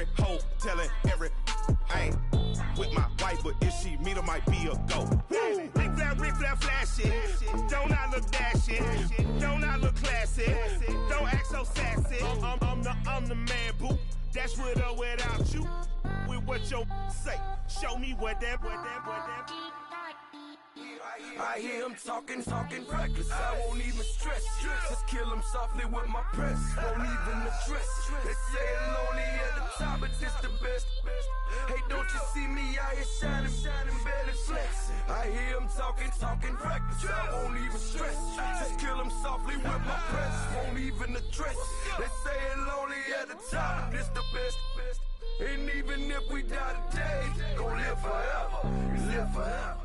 every hoe, telling every I ain't with my wife, but if she meet her, might be a go. Rick Flair, flashing. Don't I look dashing? Don't I look classy? Don't act so sassy. I'm the man, boo. That's with or without you. With what your say. Show me what that. I hear him talking reckless. I won't even stress. Just kill him softly with my press. Won't even address. They say it lonely at the top, but this the best. Hey, don't you see me out here shining, barely flex. I hear him talking reckless. I won't even stress. Just kill him softly with my press. Won't even address. They say it lonely at the top, but this the best. And even if we die today, gon' live forever. Live forever.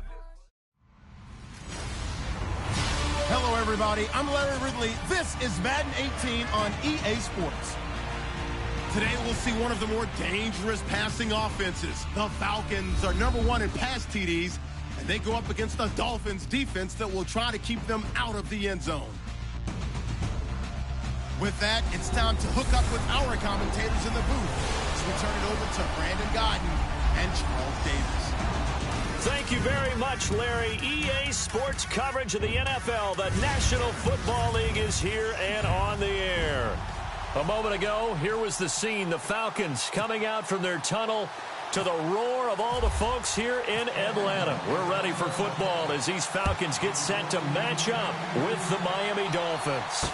Hello, everybody. I'm Larry Ridley. This is Madden 18 on EA Sports. Today, we'll see one of the more dangerous passing offenses. The Falcons are #1 in pass TDs, and they go up against the Dolphins defense that will try to keep them out of the end zone. With that, it's time to hook up with our commentators in the booth as we turn it over to Brandon Godden and Charles Davis. Thank you very much, Larry. EA Sports coverage of the NFL. The National Football League is here and on the air. A moment ago, here was the scene. The Falcons coming out from their tunnel to the roar of all the folks here in Atlanta. We're ready for football as these Falcons get set to match up with the Miami Dolphins.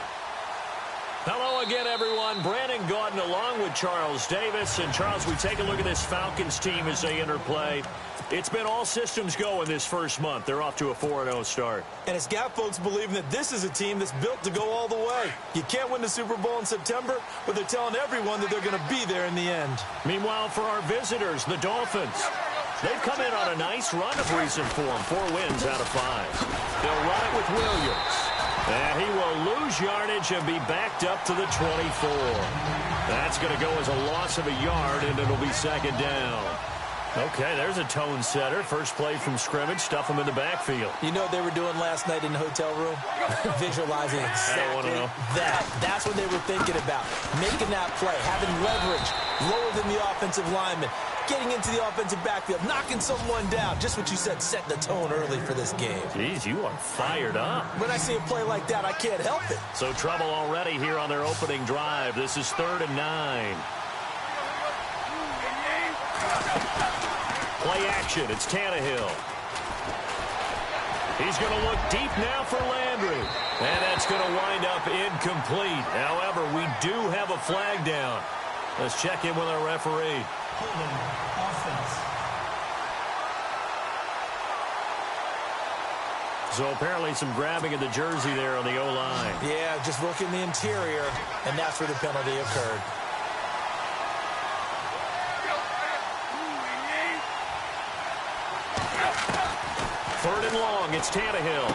Hello again, everyone. Brandon Gaudin along with Charles Davis. And, Charles, we take a look at this Falcons team as they enter play. It's been all systems go in this first month. They're off to a 4-0 start. And it's got folks believing that this is a team that's built to go all the way. You can't win the Super Bowl in September, but they're telling everyone that they're going to be there in the end. Meanwhile, for our visitors, the Dolphins, they've come in on a nice run of recent form. 4 wins out of 5. They'll run it with Williams. And he will lose yardage and be backed up to the 24. That's going to go as a loss of a yard, and it'll be second down. Okay, there's a tone setter. First play from scrimmage, stuff him in the backfield. You know what they were doing last night in the hotel room? Visualizing exactly that. That's what they were thinking about. Making that play, having leverage, lower than the offensive lineman, getting into the offensive backfield, knocking someone down. Just what you said, setting the tone early for this game. Jeez, you are fired up. When I see a play like that, I can't help it. So trouble already here on their opening drive. This is 3rd and 9. Play action. It's Tannehill. He's going to look deep now for Landry. And that's going to wind up incomplete. However, we do have a flag down. Let's check in with our referee. So apparently some grabbing of the jersey there on the O-line. Yeah, just looking the interior, and that's where the penalty occurred. Third and long, it's Tannehill.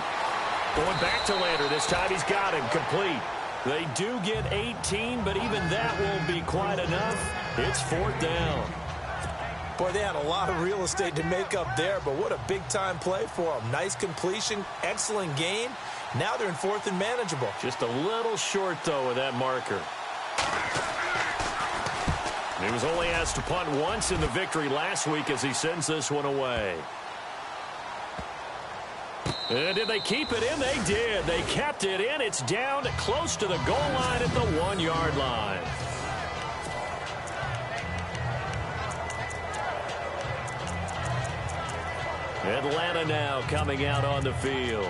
Going back to Landry. This time he's got him complete. They do get 18, but even that won't be quite enough. It's 4th down. Boy, they had a lot of real estate to make up there, but what a big-time play for them. Nice completion, excellent gain. Now they're in 4th and manageable. Just a little short, though, of that marker. He was only asked to punt once in the victory last week as he sends this one away. And did they keep it in? They did. They kept it in. It's down close to the goal line at the 1-yard line. Atlanta now coming out on the field.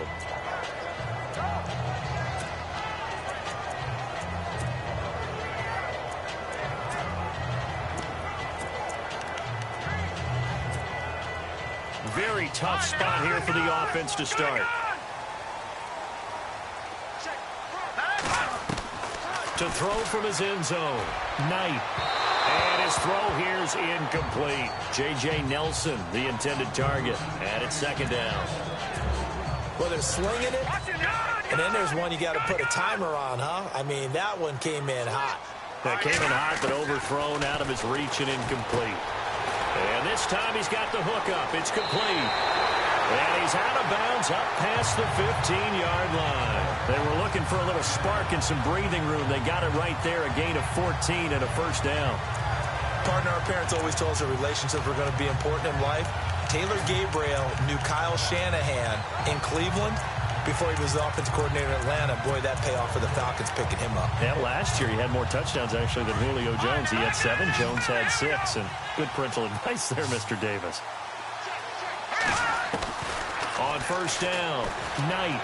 Very tough spot here for the offense to start. To throw from his end zone. Knight. And his throw here is incomplete. J.J. Nelson, the intended target. And it's second down. Well, they're slinging it. And then there's one you got to put a timer on, huh? I mean, that one came in hot. That came in hot, but overthrown out of his reach and incomplete. And this time he's got the hook up. It's complete. And he's out of bounds up past the 15-yard line. They were looking for a little spark and some breathing room. They got it right there, a gain of 14 and a first down. Partner, our parents always told us that relationships were going to be important in life. Taylor Gabriel knew Kyle Shanahan in Cleveland before he was the offensive coordinator in Atlanta. Boy, that payoff for the Falcons picking him up. Yeah, last year he had more touchdowns, actually, than Julio Jones. He had 7. Jones had 6. And good parental advice there, Mr. Davis. On first down, Knight.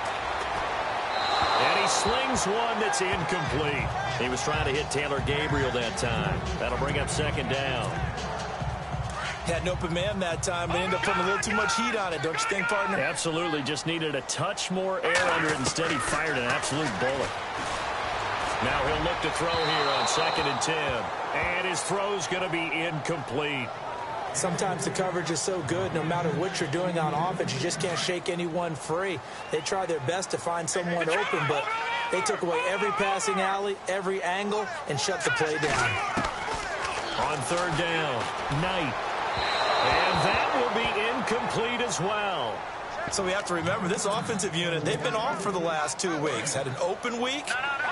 And he slings one that's incomplete. He was trying to hit Taylor Gabriel that time. That'll bring up second down. Had an open man that time, but ended up putting a little too much heat on it, don't you think, partner? Absolutely. Just needed a touch more air under it. Instead, he fired an absolute bullet. Now he'll look to throw here on 2nd and 10. And his throw's going to be incomplete. Sometimes the coverage is so good, no matter what you're doing on offense, you just can't shake anyone free. They try their best to find someone open, but they took away every passing alley, every angle, and shut the play down. On 3rd down, Knight. And that will be incomplete as well. So we have to remember, this offensive unit, they've been off for the last 2 weeks. Had an open week,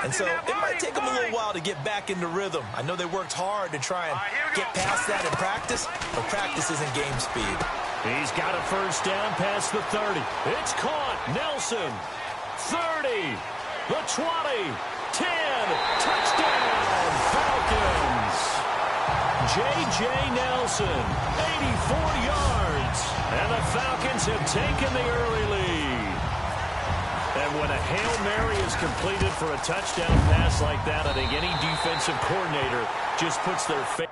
and so it might take them a little while to get back into rhythm. I know they worked hard to try and get past that in practice, but practice isn't game speed. He's got a first down past the 30. It's caught. Nelson, 30, the 20, 10, touchdown, Falcons. J.J. Nelson, 84 yards, and the Falcons have taken the early lead. And when a Hail Mary is completed for a touchdown pass like that, I think any defensive coordinator just puts their face.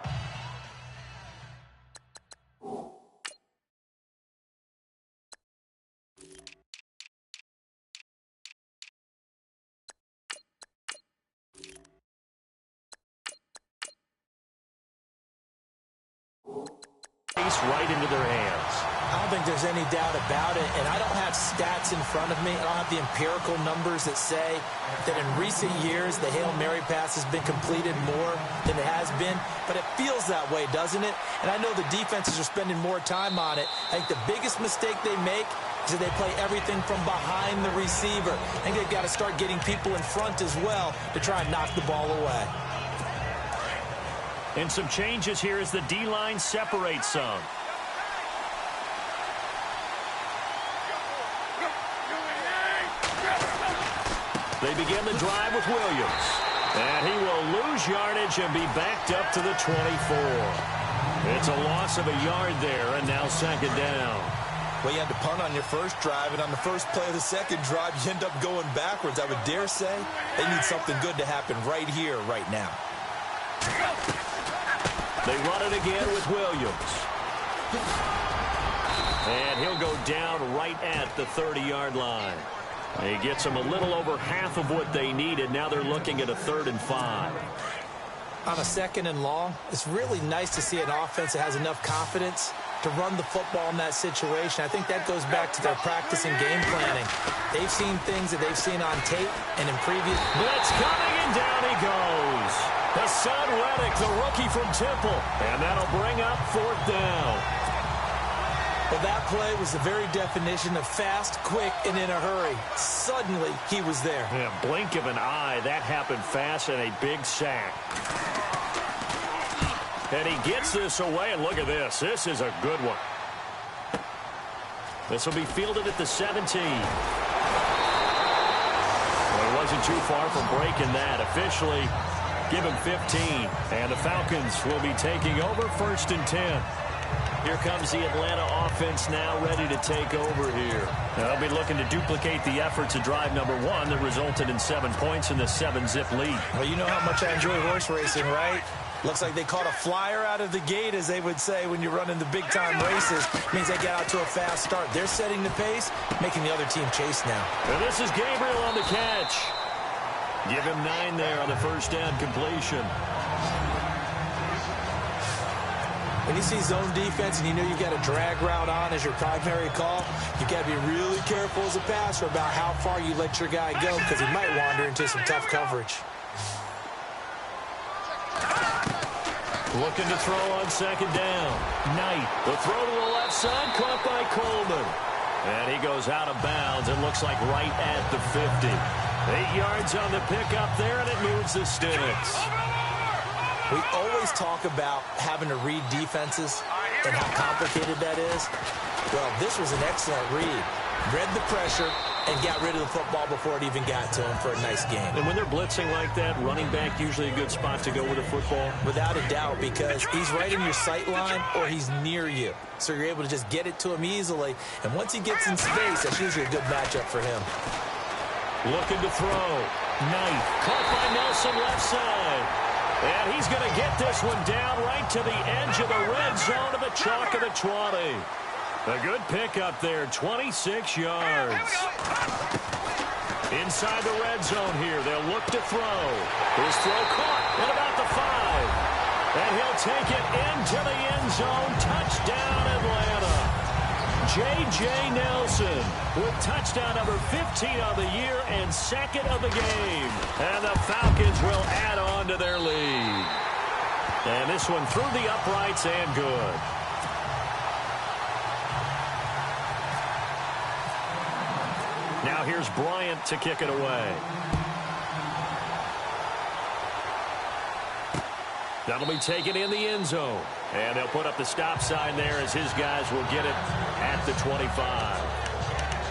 Right into their hands. I don't think there's any doubt about it, and I don't have stats in front of me. I don't have the empirical numbers that say that in recent years the Hail Mary pass has been completed more than it has been, but it feels that way, doesn't it? And I know the defenses are spending more time on it. I think the biggest mistake they make is that they play everything from behind the receiver. I think they've got to start getting people in front as well to try and knock the ball away. And some changes here as the D-line separates some. They begin the drive with Williams. And he will lose yardage and be backed up to the 24. It's a loss of a yard there, and now 2nd down. Well, you had to punt on your first drive, and on the first play of the second drive, you end up going backwards. I would dare say they need something good to happen right here, right now. They run it again with Williams. And he'll go down right at the 30-yard line. He gets them a little over half of what they needed. Now they're looking at a 3rd and 5. On a 2nd and long, it's really nice to see an offense that has enough confidence to run the football in that situation. I think that goes back to their practice and game planning. They've seen things that they've seen on tape and in previous. Blitz coming, and down he goes. Hassan Reddick, the rookie from Temple. And that'll bring up 4th down. Well, that play was the very definition of fast, quick, and in a hurry. Suddenly, he was there. Yeah, blink of an eye. That happened fast, and a big sack. And he gets this away, and look at this. This is a good one. This will be fielded at the 17. Well, he wasn't too far from breaking that. Officially, give him 15. And the Falcons will be taking over 1st and 10. Here comes the Atlanta offense now ready to take over here. They'll be looking to duplicate the efforts of drive number 1 that resulted in 7 points in the 7-zip lead. Well, you know how much I enjoy horse racing, right? Looks like they caught a flyer out of the gate, as they would say when you're running the big-time races. Means they get out to a fast start. They're setting the pace, making the other team chase now. And this is Gabriel on the catch. Give him 9 there on the first down completion. When you see zone defense and you know you've got a drag route on as your primary call, you've got to be really careful as a passer about how far you let your guy go, because he might wander into some tough coverage. Looking to throw on 2nd down. Knight. The throw to the left side, caught by Coleman. And he goes out of bounds. It looks like right at the 50. 8 yards on the pickup there, and it moves the sticks. We always talk about having to read defenses and how complicated that is. Well, this was an excellent read. Read the pressure and got rid of the football before it even got to him for a nice game. And when they're blitzing like that, running back usually a good spot to go with the football? Without a doubt, because he's right in your sight line or he's near you. So you're able to just get it to him easily. And once he gets in space, that's usually a good matchup for him. Looking to throw. Knight. Caught by Nelson left side. And he's going to get this one down right to the edge of the red zone of the chalk of the 20. A good pickup there, 26 yards. Inside the red zone here, they'll look to throw. His throw caught at about the 5. And he'll take it into the end zone. Touchdown, Atlanta. J.J. Nelson with touchdown number 15 of the year and second of the game. And the Falcons will add on to their lead. And this one through the uprights and good. Now here's Bryant to kick it away. That'll be taken in the end zone. And they'll put up the stop sign there as his guys will get it at the 25.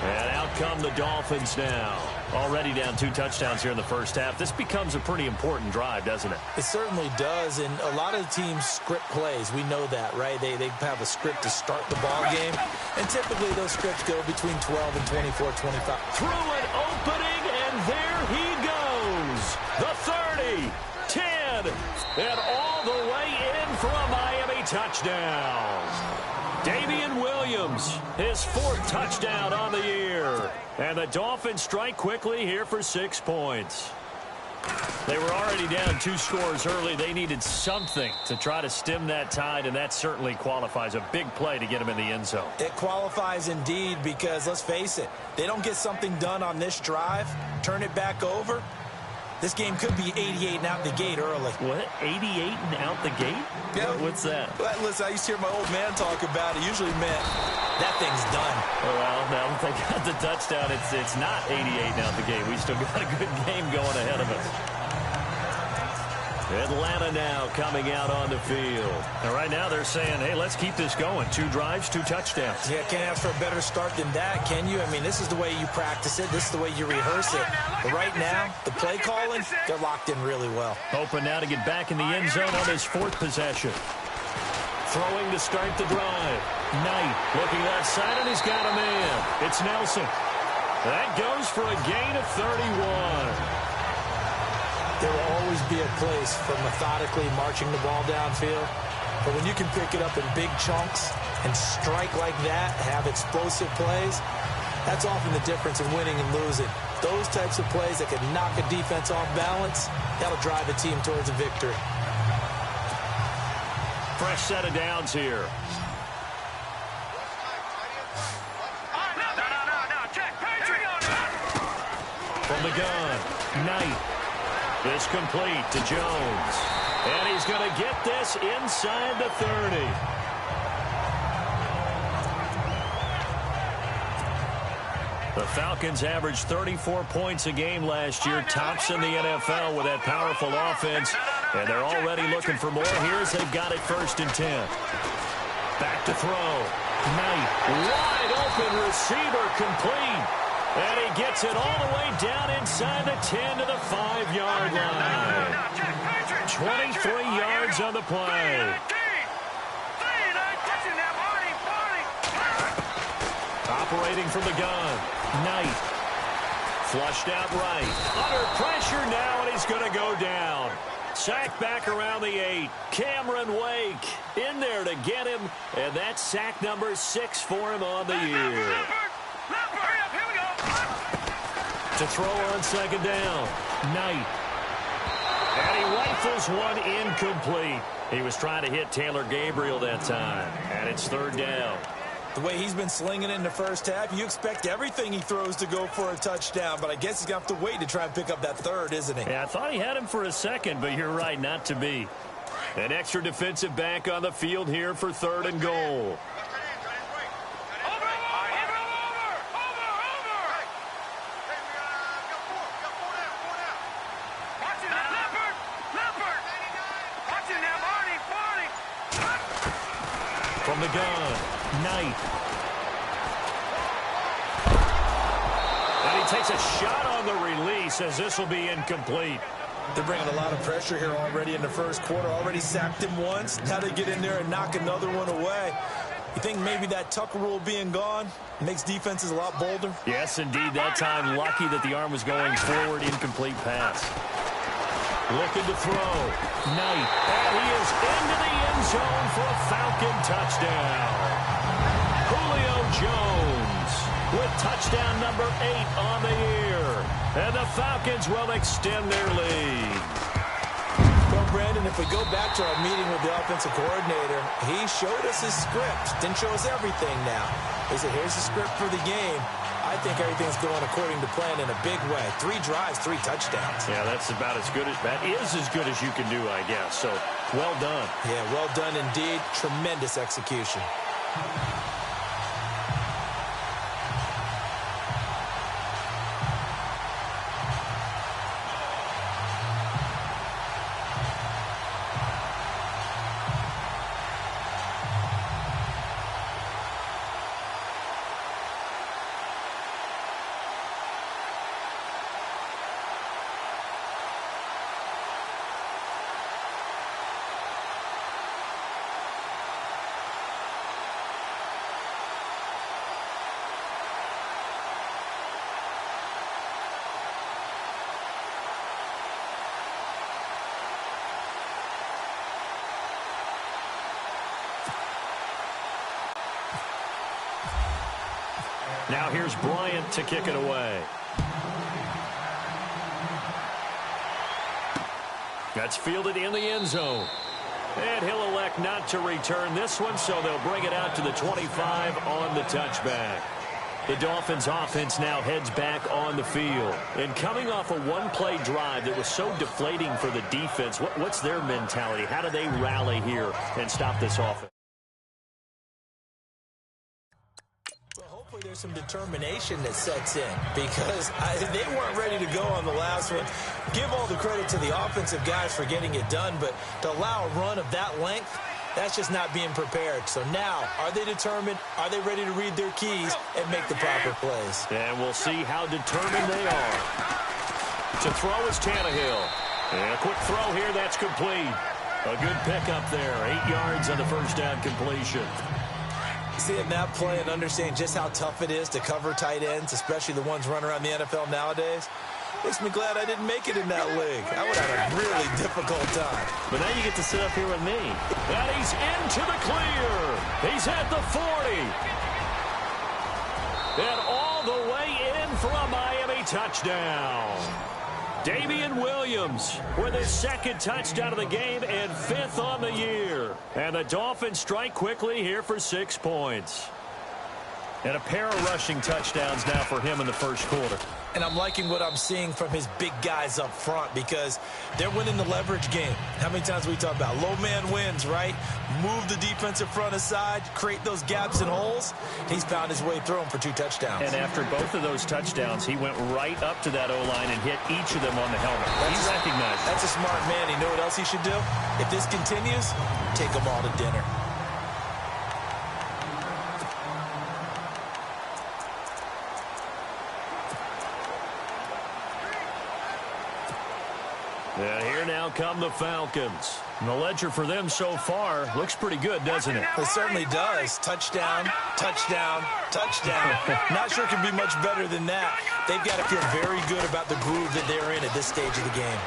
And out come the Dolphins now. Already down 2 touchdowns here in the first half. This becomes a pretty important drive, doesn't it? It certainly does, and a lot of teams script plays. We know that, right? They have a script to start the ball game, and typically those scripts go between 12 and 24, 25. Through an opening, and there he goes. The 30, 10, and all the way in for a Miami touchdown. Damian Williams, his 4th touchdown on the year. And the Dolphins strike quickly here for 6 points. They were already down 2 scores early. They needed something to try to stem that tide, and that certainly qualifies. A big play to get them in the end zone. It qualifies indeed because, let's face it, they don't get something done on this drive, turn it back over. This game could be 88 and out the gate early. What? 88 and out the gate? Yeah. What's that? Well, listen, I used to hear my old man talk about it. Usually meant that thing's done. Well, now that they got the touchdown, it's not 88 and out the gate. We still got a good game going ahead of us. Atlanta now coming out on the field. And right now they're saying, hey, let's keep this going. 2 drives, 2 touchdowns. Yeah, can't ask for a better start than that, can you? I mean, this is the way you practice it. This is the way you rehearse it. But right now, the play calling, they're locked in really well. Hoping now to get back in the end zone on his 4th possession. Throwing to start the drive. Knight looking left side, and he's got a man. It's Nelson. That goes for a gain of 31. There will always be a place for methodically marching the ball downfield. But when you can pick it up in big chunks and strike like that, have explosive plays, that's often the difference in winning and losing. Those types of plays that can knock a defense off balance, that'll drive a team towards a victory. Fresh set of downs here. From the gun, Knight. This complete to Jones. And he's going to get this inside the 30. The Falcons averaged 34 points a game last year, tops in the NFL with that powerful offense. And they're already looking for more. Here's they've got it 1st and 10. Back to throw. Knight, wide open receiver, complete. And he gets it all the way down inside the 10 to the 5-yard line. 23 yards on the play. Operating from the gun. Knight. Flushed out right. Under pressure now, and he's going to go down. Sack back around the 8. Cameron Wake in there to get him. And that's sack number 6 for him on the year. To throw on 2nd down. Knight. And he rifles one incomplete. He was trying to hit Taylor Gabriel that time. And it's 3rd down. The way he's been slinging it in the first half, you expect everything he throws to go for a touchdown. But I guess he's going to have to wait to try and pick up that 3rd, isn't he? Yeah, I thought he had him for a second, but you're right, not to be. An extra defensive back on the field here for 3rd and goal. From the gun, Knight. And he takes a shot on the release as this will be incomplete. They're bringing a lot of pressure here already in the first quarter. Already sacked him once. Now they get in there and knock another one away. You think maybe that Tucker rule being gone makes defenses a lot bolder? Yes, indeed. That time, lucky that the arm was going forward. Incomplete pass. Looking to throw. Knight. And he is into the end zone for a Falcon touchdown. Julio Jones with touchdown number 8 on the year. And the Falcons will extend their lead. Well, Brandon, if we go back to our meeting with the offensive coordinator, he showed us his script. Didn't show us everything now. He said, here's the script for the game. I think everything's going according to plan in a big way. 3 drives, 3 touchdowns. Yeah, that's about as good as that is as good as you can do, I guess. So, well done. Yeah, well done indeed. Tremendous execution. Now here's Bryant to kick it away. That's fielded in the end zone. And he'll elect not to return this one, so they'll bring it out to the 25 on the touchback. The Dolphins offense now heads back on the field. And coming off a one-play drive that was so deflating for the defense, what's their mentality? How do they rally here and stop this offense? There's some determination that sets in because they weren't ready to go on the last one. Give all the credit to the offensive guys for getting it done, but to allow a run of that length, that's just not being prepared. So now, are they determined? Are they ready to read their keys and make the proper plays? And we'll see how determined they are. To throw is Tannehill. And a quick throw here, that's complete. A good pickup there, 8 yards on the first down completion. Seeing that play and understanding just how tough it is to cover tight ends, especially the ones running around the NFL nowadays, makes me glad I didn't make it in that league. I would have had a really difficult time. But now you get to sit up here with me. And he's into the clear. He's at the 40. And all the way in for a Miami touchdown. Damian Williams with his second touchdown of the game and 5th on the year. And the Dolphins strike quickly here for 6 points. And a pair of rushing touchdowns now for him in the first quarter. And I'm liking what I'm seeing from his big guys up front because they're winning the leverage game. How many times we talk about low man wins, right? Move the defensive front aside, create those gaps and holes. He's found his way through them for 2 touchdowns. And after both of those touchdowns, he went right up to that O-line and hit each of them on the helmet. He recognized it. That's a smart man. You know what else he should do? If this continues, take them all to dinner. And here now come the Falcons. And the ledger for them so far looks pretty good, doesn't it? It certainly does. Touchdown, touchdown, touchdown. Not sure it can be much better than that. They've got to feel very good about the groove that they're in at this stage of the game.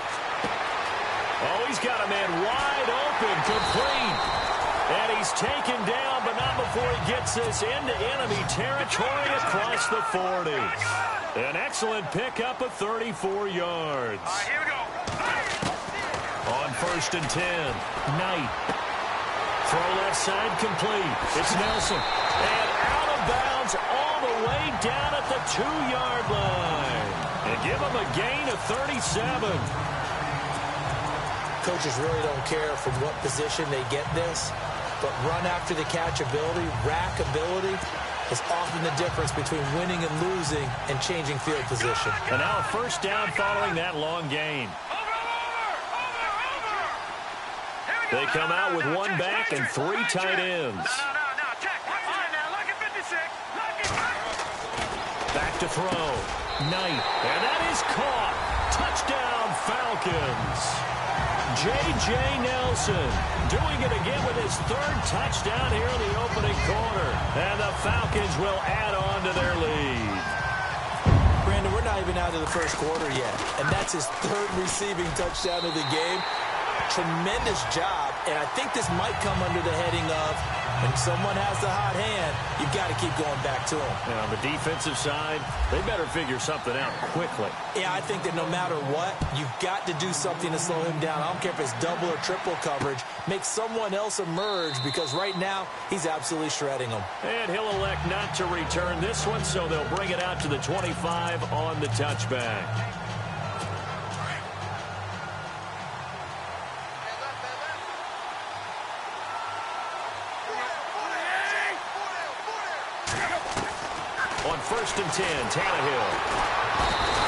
Oh, he's got a man wide open, complete. And he's taken down, but not before he gets this into enemy territory across the 40. An excellent pickup of 34 yards. All right, here we go. On 1st and 10, Knight. Throw left side complete. It's Nelson. And out of bounds all the way down at the 2-yard line. And give him a gain of 37. Coaches really don't care from what position they get this, but run after the catch ability, rack ability, is often the difference between winning and losing and changing field position. And now a first down following that long gain. They come out with 1 back and 3 tight ends. to throw. Knight, and that is caught. Touchdown, Falcons. J.J. Nelson doing it again with his third touchdown here in the opening quarter. And the Falcons will add on to their lead. Brandon, we're not even out of the first quarter yet, and that's his third receiving touchdown of the game. Tremendous job, and I think this might come under the heading of when someone has the hot hand, you've got to keep going back to him. And on the defensive side, they better figure something out quickly. Yeah, I think that no matter what, you've got to do something to slow him down. I don't care if it's double or triple coverage. Make someone else emerge, because right now, he's absolutely shredding them. And he'll elect not to return this one, so they'll bring it out to the 25 on the touchback. On 1st and 10, Tannehill.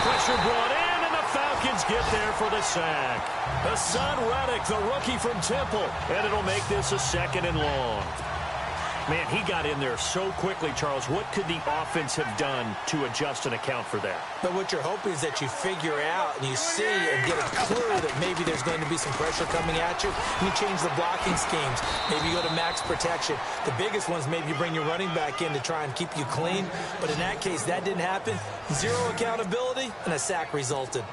Pressure brought in, and the Falcons get there for the sack. Hassan Reddick, the rookie from Temple, and it'll make this a 2nd and long. Man, he got in there so quickly, Charles. What could the offense have done to adjust and account for that? But what you're hoping is that you figure out and you see and get a clue that maybe there's going to be some pressure coming at you. You change the blocking schemes. Maybe you go to max protection. The biggest ones, maybe you bring your running back in to try and keep you clean. But in that case, that didn't happen. Zero accountability, and a sack resulted.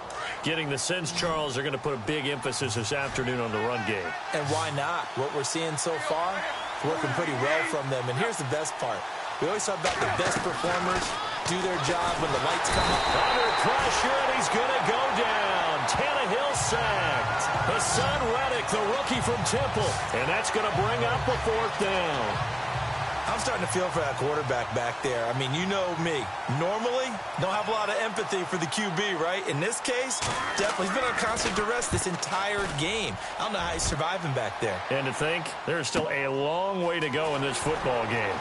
Getting the sense, Charles, they're going to put a big emphasis this afternoon on the run game. And why not? What we're seeing so far, working pretty well from them. And here's the best part. We always talk about the best performers do their job when the lights come up. Under pressure, and he's going to go down. Tannehill sacked. Hassan Reddick, the rookie from Temple. And that's going to bring up a 4th down. I'm starting to feel for that quarterback back there. I mean, you know me. Normally, don't have a lot of empathy for the QB, right? In this case, definitely. He's been on constant duress this entire game. I don't know how he's surviving back there. And to think, there's still a long way to go in this football game.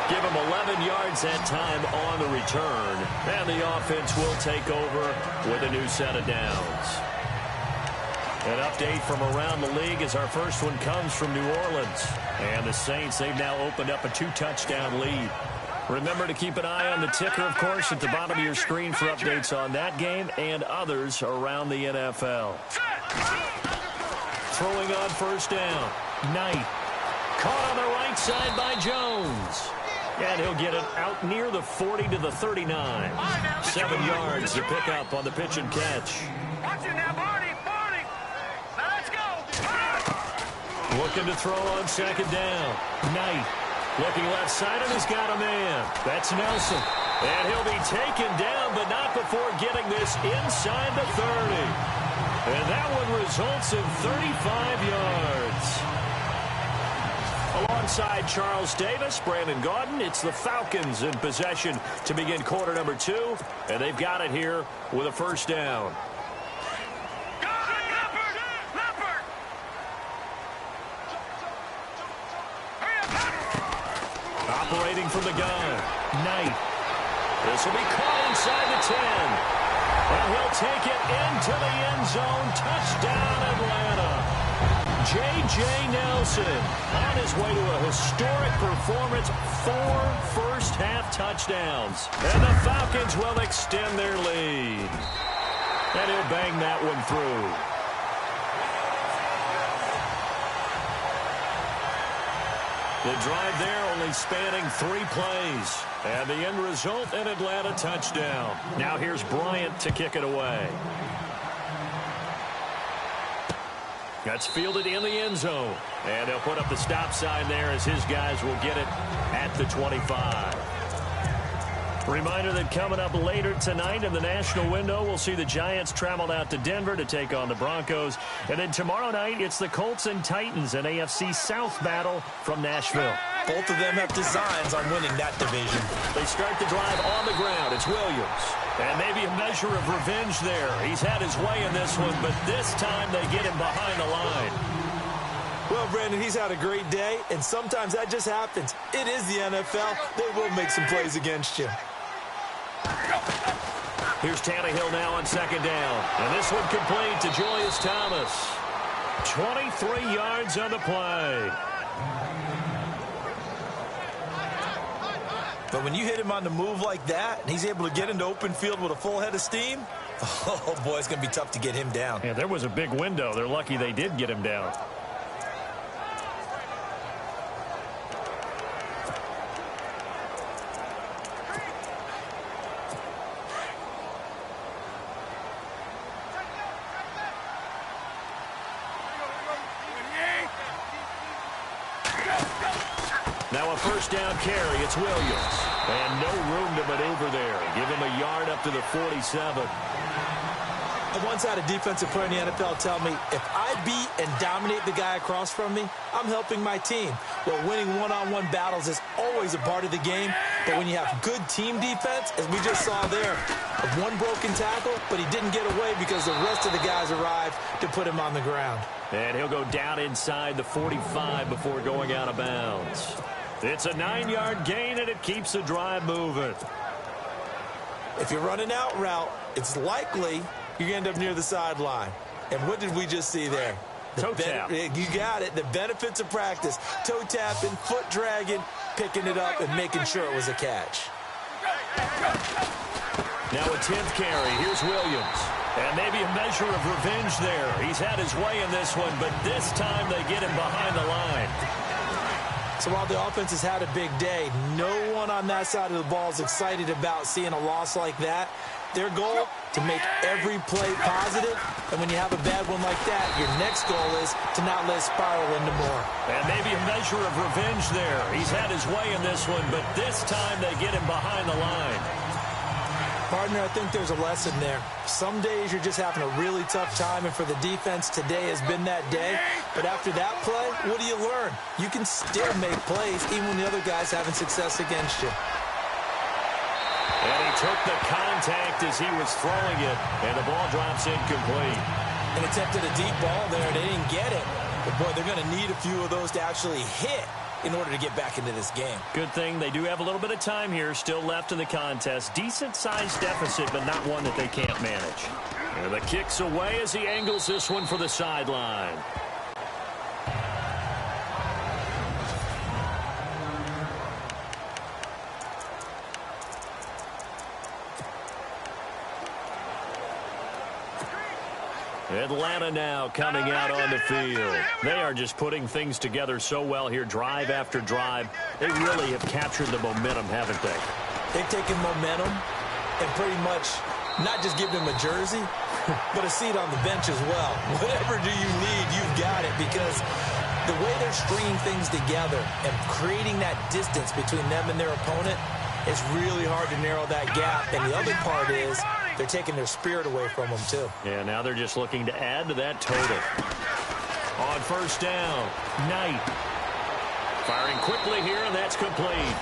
Give him 11 yards that time on the return. And the offense will take over with a new set of downs. An update from around the league as our first one comes from New Orleans. And the Saints, they've now opened up a 2-touchdown lead. Remember to keep an eye on the ticker, of course, at the bottom of your screen for updates on that game and others around the NFL. Throwing on 1st down. Knight. Caught on the right side by Jones. And he'll get it out near the 40 to the 39. 7 yards to pick up on the pitch and catch. Watch it now, Barney. Looking to throw on 2nd down. Knight looking left side, and he's got a man. That's Nelson. And he'll be taken down, but not before getting this inside the 30. And that one results in 35 yards. Alongside Charles Davis, Brandon Gaudin, it's the Falcons in possession to begin quarter number 2. And they've got it here with a 1st down. Operating from the gun. Knight. This will be caught inside the 10. And he'll take it into the end zone. Touchdown, Atlanta. J.J. Nelson on his way to a historic performance. 4 first-half touchdowns. And the Falcons will extend their lead. And he'll bang that one through. The drive there only spanning 3 plays. And the end result, an Atlanta touchdown. Now here's Bryant to kick it away. That's fielded in the end zone. And they'll put up the stop sign there as his guys will get it at the 25. Reminder that coming up later tonight in the national window, we'll see the Giants travel out to Denver to take on the Broncos. And then tomorrow night, it's the Colts and Titans, an AFC South battle from Nashville. Both of them have designs on winning that division. They start the drive on the ground. It's Williams. And maybe a measure of revenge there. He's had his way in this one, but this time they get him behind the line. Well, Brandon, he's had a great day, and sometimes that just happens. It is the NFL. They will make some plays against you. Here's Tannehill now on 2nd down. And this one complete to Julius Thomas. 23 yards on the play. But when you hit him on the move like that, and he's able to get into open field with a full head of steam, oh, boy, it's going to be tough to get him down. Yeah, there was a big window. They're lucky they did get him down. Now a first down carry. It's Williams. And no room to maneuver there. Give him a yard up to the 47. I once had a defensive player in the NFL tell me, if I beat and dominate the guy across from me, I'm helping my team. Well, winning one-on-one battles is always a part of the game. But when you have good team defense, as we just saw there, one broken tackle, but he didn't get away because the rest of the guys arrived to put him on the ground. And he'll go down inside the 45 before going out of bounds. It's a 9-yard gain, and it keeps the drive moving. If you're running out route, it's likely you're going to end up near the sideline. And what did we just see there? Toe tap. You got it. The benefits of practice. Toe tapping, foot dragging, picking it up, and making sure it was a catch. Now a 10th carry. Here's Williams. And maybe a measure of revenge there. He's had his way in this one, but this time they get him behind the line. So while the offense has had a big day, no one on that side of the ball is excited about seeing a loss like that. Their goal, to make every play positive. And when you have a bad one like that, your next goal is to not let it spiral into more. And maybe a measure of revenge there. He's had his way in this one, but this time they get him behind the line. Partner, I think there's a lesson there. Some days you're just having a really tough time, and for the defense, today has been that day. But after that play, what do you learn? You can still make plays even when the other guy's having success against you. And he took the contact as he was throwing it, and the ball drops incomplete. And attempted a deep ball there. They didn't get it. But, boy, they're going to need a few of those to actually hit in order to get back into this game. Good thing they do have a little bit of time here still left in the contest. Decent-sized deficit, but not one that they can't manage. And the kick's away as he angles this one for the sideline. Atlanta now coming out on the field. They are just putting things together so well here, drive after drive. They really have captured the momentum, haven't they? They've taken momentum and pretty much not just given him a jersey, but a seat on the bench as well. Whatever do you need, you've got it, because the way they're stringing things together and creating that distance between them and their opponent, it's really hard to narrow that gap. And the other part is they're taking their spirit away from them, too. Yeah, now they're just looking to add to that total. On first down, Knight. Firing quickly here, and that's complete.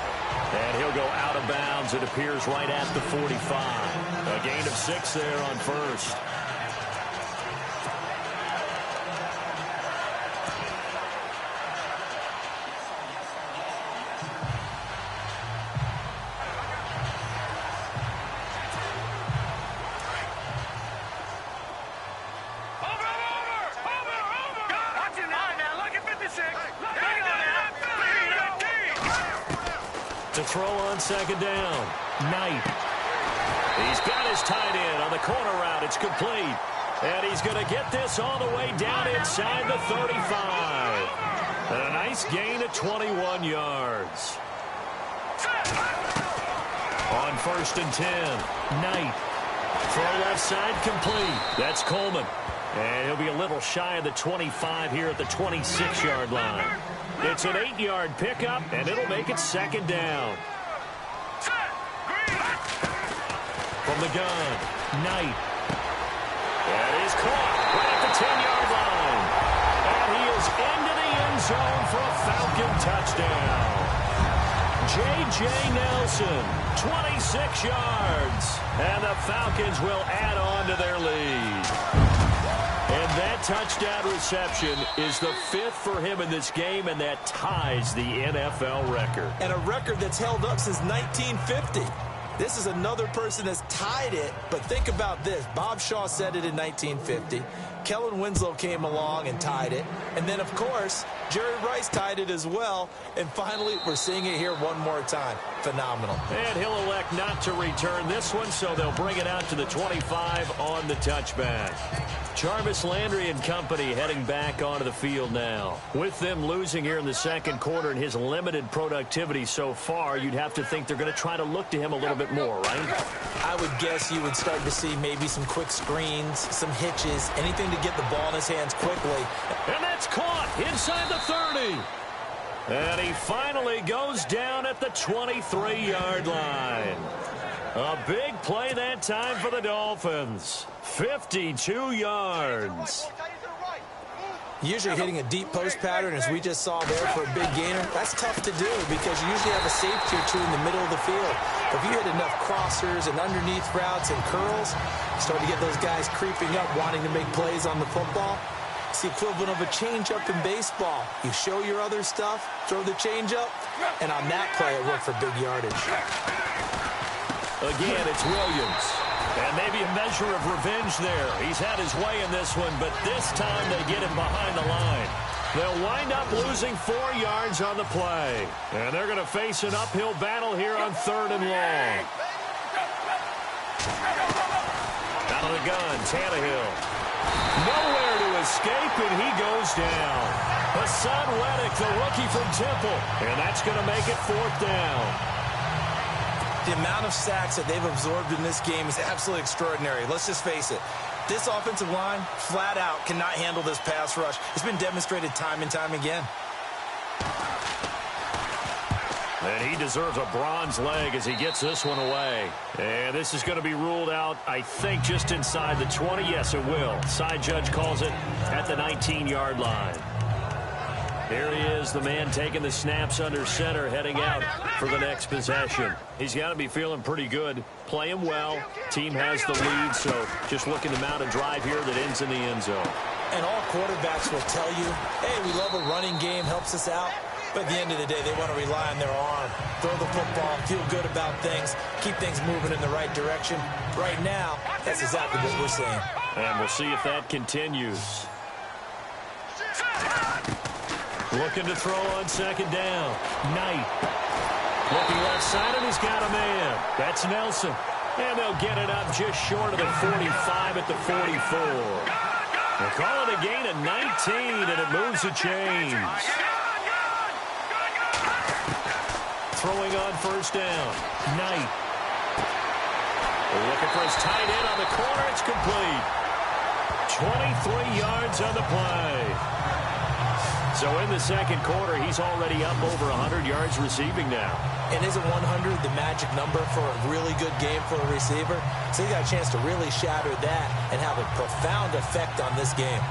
And he'll go out of bounds. It appears right at the 45. A gain of 6 there on first. To throw on second down, Knight. He's got his tight end on the corner route. It's complete. And he's going to get this all the way down inside the 35. And a nice gain of 21 yards. On first and 10, Knight. Throw left side complete. That's Coleman. And he'll be a little shy of the 25 here at the 26-yard line. It's an 8-yard pickup, and it'll make it second down. From the gun, Knight. That is caught right at the 10-yard line. And he is into the end zone for a Falcon touchdown. J.J. Nelson, 26 yards. And the Falcons will add on to their lead. And that touchdown reception is the 5th for him in this game, and that ties the NFL record. And a record that's held up since 1950. This is another person that's tied it, but think about this. Bob Shaw said it in 1950. Kellen Winslow came along and tied it. And then, of course, Jerry Rice tied it as well. And finally, we're seeing it here one more time. Phenomenal. And he'll elect not to return this one, so they'll bring it out to the 25 on the touchback. Jarvis Landry and company heading back onto the field now. With them losing here in the second quarter and his limited productivity so far, you'd have to think they're going to try to look to him a little bit more, right? I would guess you would start to see maybe some quick screens, some hitches, anything to get the ball in his hands quickly. And that's caught inside the 30. And he finally goes down at the 23-yard line. A big play that time for the Dolphins. 52 yards. Usually hitting a deep post pattern, as we just saw there, for a big gainer, that's tough to do because you usually have a safety or two in the middle of the field. But if you hit enough crossers and underneath routes and curls, you start to get those guys creeping up, wanting to make plays on the football. It's the equivalent of a changeup in baseball. You show your other stuff, throw the changeup, and on that play, it worked for big yardage. Again, it's Williams. And maybe a measure of revenge there. He's had his way in this one, but this time they get him behind the line. They'll wind up losing 4 yards on the play. And they're going to face an uphill battle here on 3rd and long. Out of the gun, Tannehill. Nowhere to escape, and he goes down. Hassan Reddick, the rookie from Temple. And that's going to make it 4th down. The amount of sacks that they've absorbed in this game is absolutely extraordinary. Let's just face it. This offensive line, flat out, cannot handle this pass rush. It's been demonstrated time and time again. And he deserves a bronze leg as he gets this one away. And this is going to be ruled out, I think, just inside the 20. Yes, it will. Side judge calls it at the 19-yard line. Here he is, the man taking the snaps under center, heading out for the next possession. He's got to be feeling pretty good, playing well. Team has the lead, so just looking to mount a drive here that ends in the end zone. And all quarterbacks will tell you, hey, we love a running game, helps us out. But at the end of the day, they want to rely on their arm. Throw the football, feel good about things, keep things moving in the right direction. Right now, that's exactly what we're seeing. And we'll see if that continues. Looking to throw on 2nd down. Knight. Looking left side, and he's got a man. That's Nelson. And they'll get it up just short of the 45 at the 44. They'll call it a gain of 19, and it moves the chains. Throwing on 1st down. Knight. Looking for his tight end on the corner. It's complete. 23 yards on the play. So in the second quarter, he's already up over 100 yards receiving now. And isn't 100 the magic number for a really good game for a receiver? So he got a chance to really shatter that and have a profound effect on this game.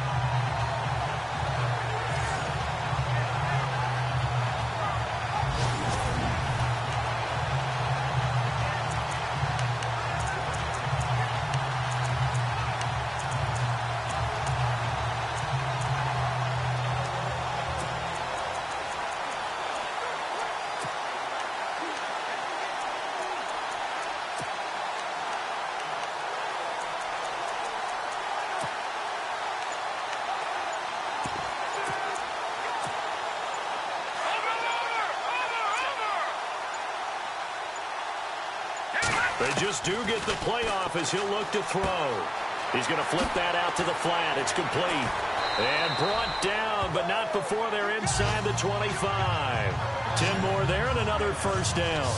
They just do get the playoff as he'll look to throw. He's going to flip that out to the flat. It's complete. And brought down, but not before they're inside the 25. 10 more there and another 1st down.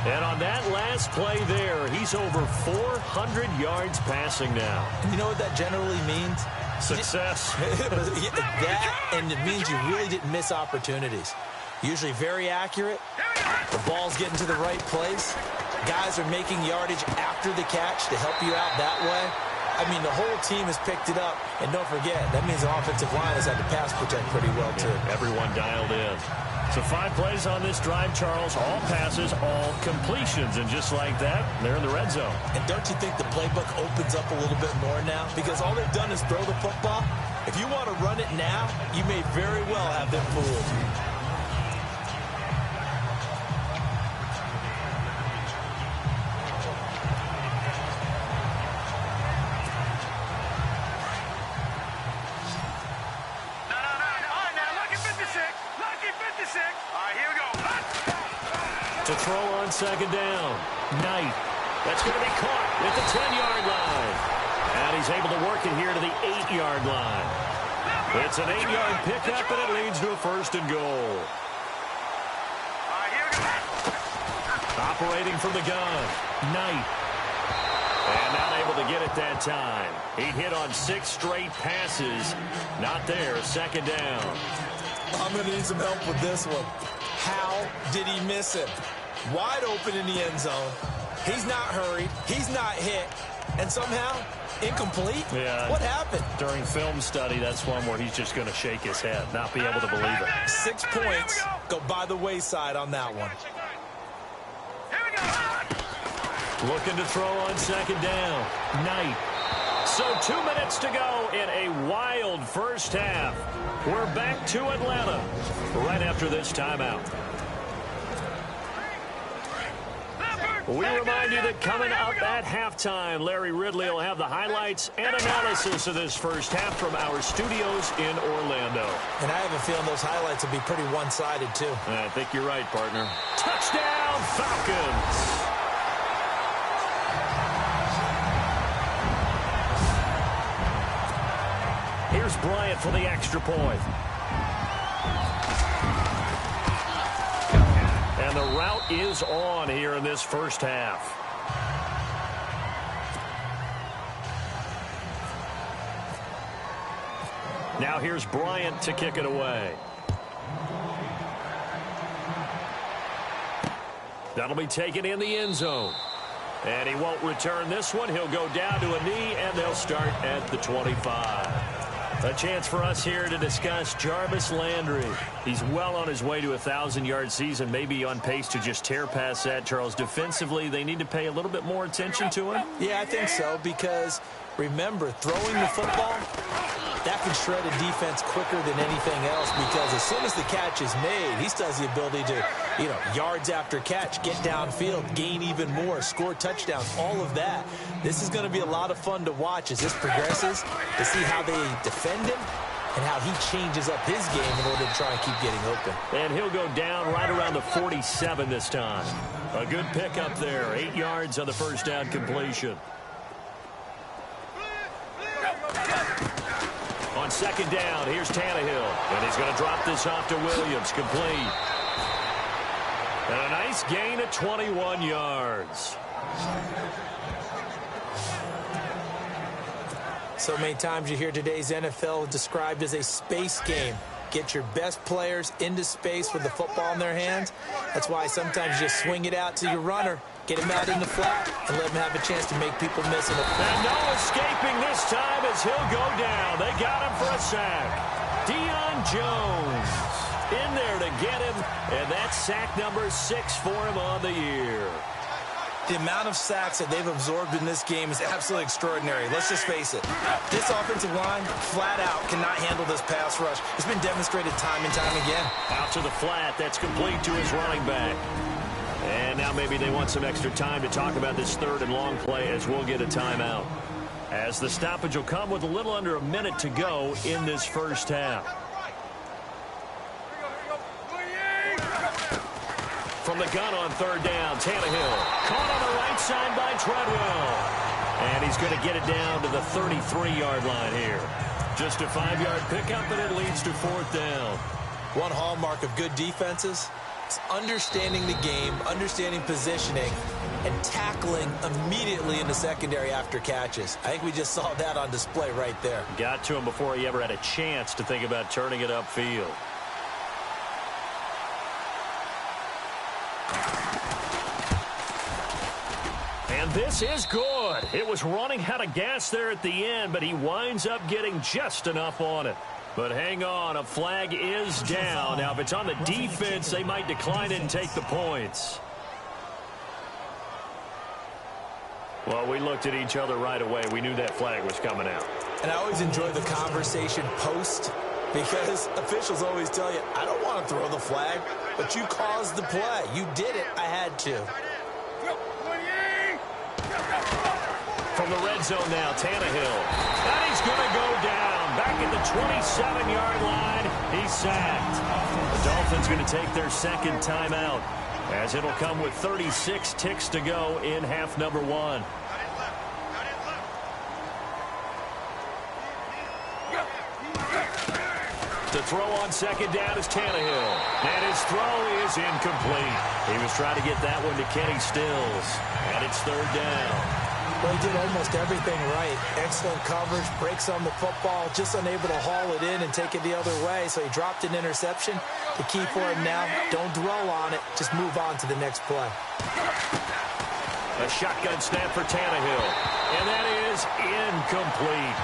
And on that last play there, he's over 400 yards passing now. And you know what that generally means? Success. That, and it means you really didn't miss opportunities. Usually very accurate. The ball's getting to the right place. Guys are making yardage after the catch to help you out that way. I mean, the whole team has picked it up. And don't forget, that means the offensive line has had to pass protect pretty well, too. Yeah, everyone dialed in. So 5 plays on this drive, Charles. All passes, all completions. And just like that, they're in the red zone. And don't you think the playbook opens up a little bit more now? Because all they've done is throw the football. If you want to run it now, you may very well have them fooled. To throw on second down. Knight. That's going to be caught at the 10-yard line. And he's able to work it here to the 8-yard line. It's an 8-yard pickup, and it leads to a first and goal. Operating from the gun. Knight. And not able to get it that time. He hit on 6 straight passes. Not there. Second down. I'm going to need some help with this one. How did he miss him? Wide open in the end zone. He's not hurried. He's not hit. And somehow, incomplete? Yeah. What happened? During film study, that's one where he's just going to shake his head, not be able to believe it. 6 points go by the wayside on that one. Looking to throw on second down. Knight. So 2 minutes to go in a wild first half. We're back to Atlanta right after this timeout. We remind you that coming up at halftime, Larry Ridley will have the highlights and analysis of this first half from our studios in Orlando. And I have a feeling those highlights will be pretty one-sided, too. I think you're right, partner. Touchdown, Falcons! Here's Bryant for the extra point. And the route is on here in this first half. Now here's Bryant to kick it away. That'll be taken in the end zone. And he won't return this one. He'll go down to a knee, and they'll start at the 25. A chance for us here to discuss Jarvis Landry. He's well on his way to a 1,000-yard season, maybe on pace to just tear past that, Charles. Defensively, they need to pay a little bit more attention to him? Yeah, I think so, because remember, throwing the football, that can shred a defense quicker than anything else, because as soon as the catch is made, he still has the ability to, yards after catch, get downfield, gain even more, score touchdowns, all of that. This is going to be a lot of fun to watch as this progresses, to see how they defend him and how he changes up his game in order to try and keep getting open. And he'll go down right around the 47 this time. A good pickup there, 8 yards on the first down completion. On second down, here's Tannehill. And he's going to drop this off to Williams, complete. And a nice gain of 21 yards. So many times you hear today's NFL described as a space game. Get your best players into space with the football in their hands. That's why sometimes you just swing it out to your runner, get him out in the flat, and let him have a chance to make people miss him. And no escaping this time as he'll go down. They got him for a sack. Deion Jones in there to get him, and that's sack number 6 for him on the year. The amount of sacks that they've absorbed in this game is absolutely extraordinary. Let's just face it. This offensive line, flat out, cannot handle this pass rush. It's been demonstrated time and time again. Out to the flat. That's complete to his running back. And now maybe they want some extra time to talk about this third and long play as we'll get a timeout. As the stoppage will come with a little under a minute to go in this first half. From the gun on third down, Tannehill. Caught on the right side by Treadwell. And he's going to get it down to the 33-yard line here. Just a 5-yard pickup, and it leads to fourth down. One hallmark of good defenses is understanding the game, understanding positioning, and tackling immediately in the secondary after catches. I think we just saw that on display right there. Got to him before he ever had a chance to think about turning it upfield. And this is good. It was running out of gas there at the end, but he winds up getting just enough on it. But hang on, a flag is down. Now, if it's on the defense, they might decline it and take the points. Well, we looked at each other right away. We knew that flag was coming out. And I always enjoy the conversation post, because officials always tell you, I don't want to throw the flag, but you caused the play. You did it. I had to. From the red zone now, Tannehill. And he's going to go down. Back at the 27-yard line. He's sacked. The Dolphins going to take their second timeout. as it'll come with 36 ticks to go in half number one. To throw on second down is Tannehill. And his throw is incomplete. He was trying to get that one to Kenny Stills. And it's third down. Well, he did almost everything right. Excellent coverage, breaks on the football, just unable to haul it in and take it the other way. So he dropped an interception. The key for him now, don't dwell on it. Just move on to the next play. A shotgun snap for Tannehill. And that is incomplete.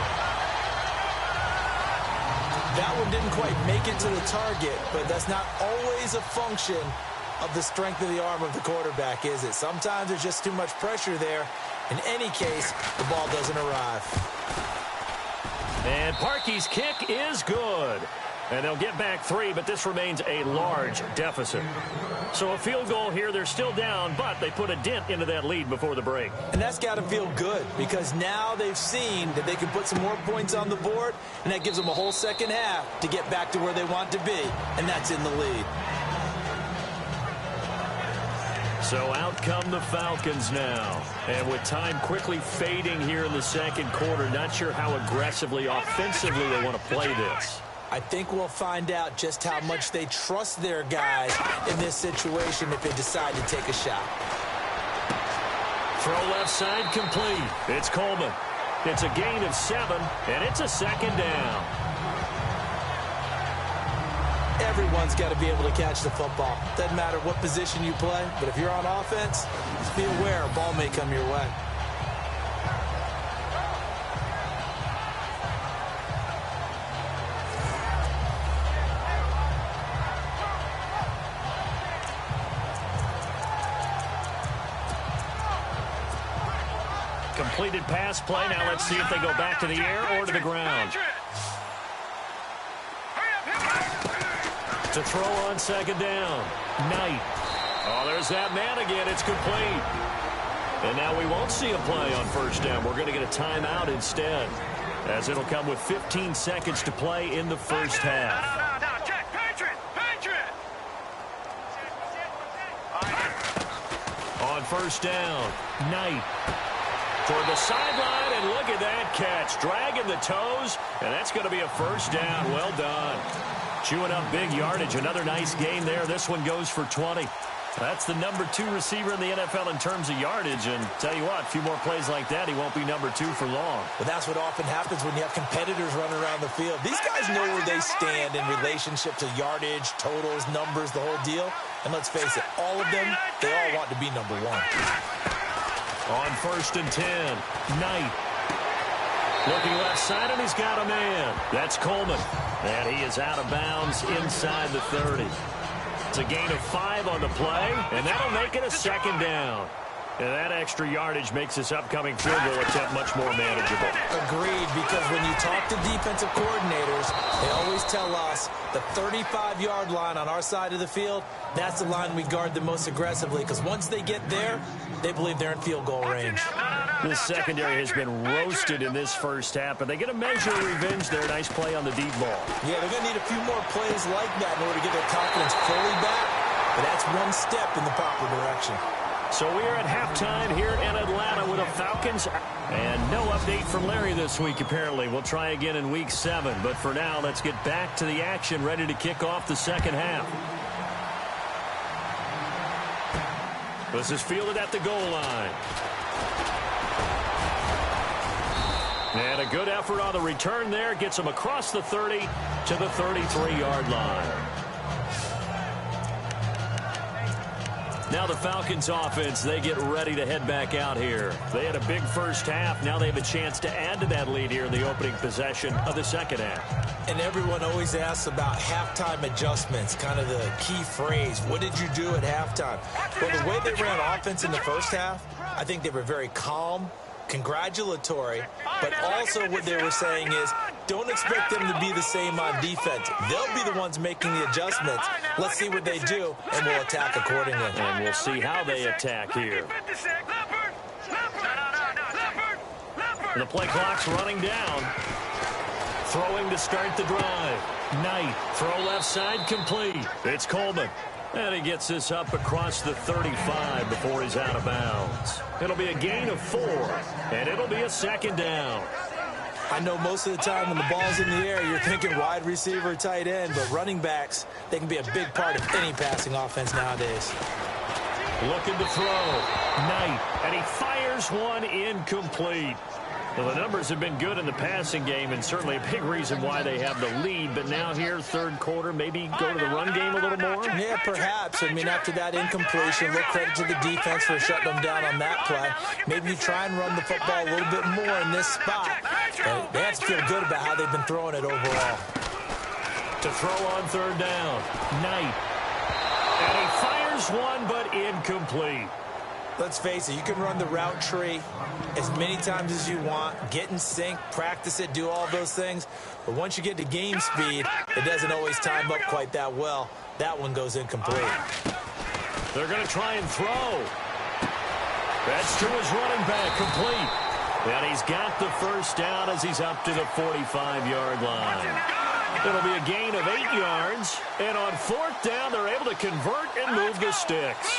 That one didn't quite make it to the target, but that's not always a function of the strength of the arm of the quarterback, is it? Sometimes there's just too much pressure there. In any case, the ball doesn't arrive. And Parkey's kick is good. And they'll get back 3, but this remains a large deficit. So a field goal here, they're still down, but they put a dent into that lead before the break. And that's got to feel good, because now they've seen that they can put some more points on the board, and that gives them a whole second half to get back to where they want to be, and that's in the lead. So out come the Falcons now. And with time quickly fading here in the second quarter, not sure how aggressively, offensively they want to play this. I think we'll find out just how much they trust their guys in this situation if they decide to take a shot. Throw left side complete. It's Coleman. It's a gain of 7, and it's a second down. Everyone's got to be able to catch the football. Doesn't matter what position you play, but if you're on offense, just be aware a ball may come your way. Completed pass play. Now let's see if they go back to the air or to the ground. To throw on second down. Knight. Oh, there's that man again. It's complete. And now we won't see a play on first down. We're going to get a timeout instead, as it'll come with 15 seconds to play in the first half. On first down, Knight. Toward the sideline, and look at that catch. Dragging the toes, and that's going to be a first down. Well done. Chewing up big yardage. Another nice gain there. This one goes for 20. That's the number 2 receiver in the NFL in terms of yardage. And tell you what, a few more plays like that, he won't be number 2 for long. But that's what often happens when you have competitors running around the field. These guys know where they stand in relationship to yardage, totals, numbers, the whole deal. And let's face it, all of them, they all want to be number 1. On first and 10, Knight. Looking left side, and he's got a man. That's Coleman. And he is out of bounds inside the 30. It's a gain of 5 on the play, and that'll make it a second down. And that extra yardage makes this upcoming field goal attempt much more manageable. Agreed, because when you talk to defensive coordinators, they always tell us the 35-yard line on our side of the field, that's the line we guard the most aggressively, because once they get there, they believe they're in field goal range. This secondary has been roasted in this first half, but they get a measure of revenge there. Nice play on the deep ball. Yeah, they're going to need a few more plays like that in order to get their confidence fully back, but that's one step in the proper direction. So we are at halftime here in Atlanta with the Falcons. And no update from Larry this week, apparently. We'll try again in Week 7. But for now, let's get back to the action, ready to kick off the second half. This is fielded at the goal line. And a good effort on the return there. Gets him across the 30 to the 33-yard line. Now the Falcons offense, they get ready to head back out here. They had a big first half. Now they have a chance to add to that lead here in the opening possession of the second half. And everyone always asks about halftime adjustments, kind of the key phrase. What did you do at halftime? Well, the way they ran offense in the first half, I think they were very calm, congratulatory, but also what they were saying is don't expect them to be the same on defense. They'll be the ones making the adjustments. Let's see what they do, and we'll attack accordingly. And we'll see how they attack here. And the play clock's running down. Throwing to start the drive. Knight, throw left side complete. It's Coleman. And he gets this up across the 35 before he's out of bounds. It'll be a gain of 4, and it'll be a second down. I know most of the time when the ball's in the air, you're thinking wide receiver, tight end, but running backs, they can be a big part of any passing offense nowadays. Looking to throw. Knight, and he fires one incomplete. Well, the numbers have been good in the passing game, and certainly a big reason why they have the lead. But now here, third quarter, maybe go to the run game a little more? Yeah, perhaps. I mean, after that incompletion, a little credit to the defense for shutting them down on that play. Maybe you try and run the football a little bit more in this spot. But they have to feel good about how they've been throwing it overall. To throw on third down, Knight. And he fires one, but incomplete. Let's face it, you can run the route tree as many times as you want, get in sync, practice it, do all those things. But once you get to game speed, it doesn't always time up quite that well. That one goes incomplete. They're going to try and throw. That's to his running back, complete. And he's got the first down as he's up to the 45-yard line. It'll be a gain of 8 yards. And on fourth down, they're able to convert and move the sticks.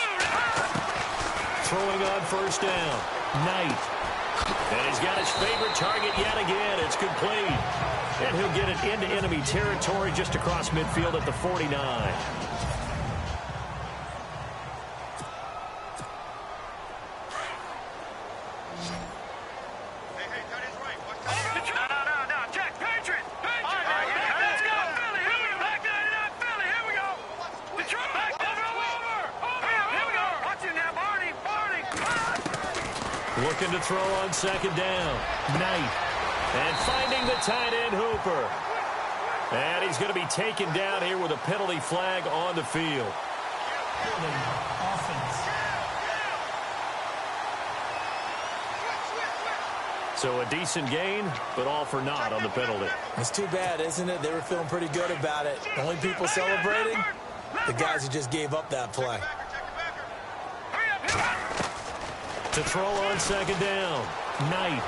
Throwing on first down, Knight. And he's got his favorite target yet again. It's complete. And he'll get it into enemy territory just across midfield at the 49. Looking to throw on second down. Knight. And finding the tight end, Hooper. And he's going to be taken down here with a penalty flag on the field. So a decent gain, but all for naught on the penalty. It's too bad, isn't it? They were feeling pretty good about it. The only people celebrating, the guys who just gave up that play. To throw on second down, Knight.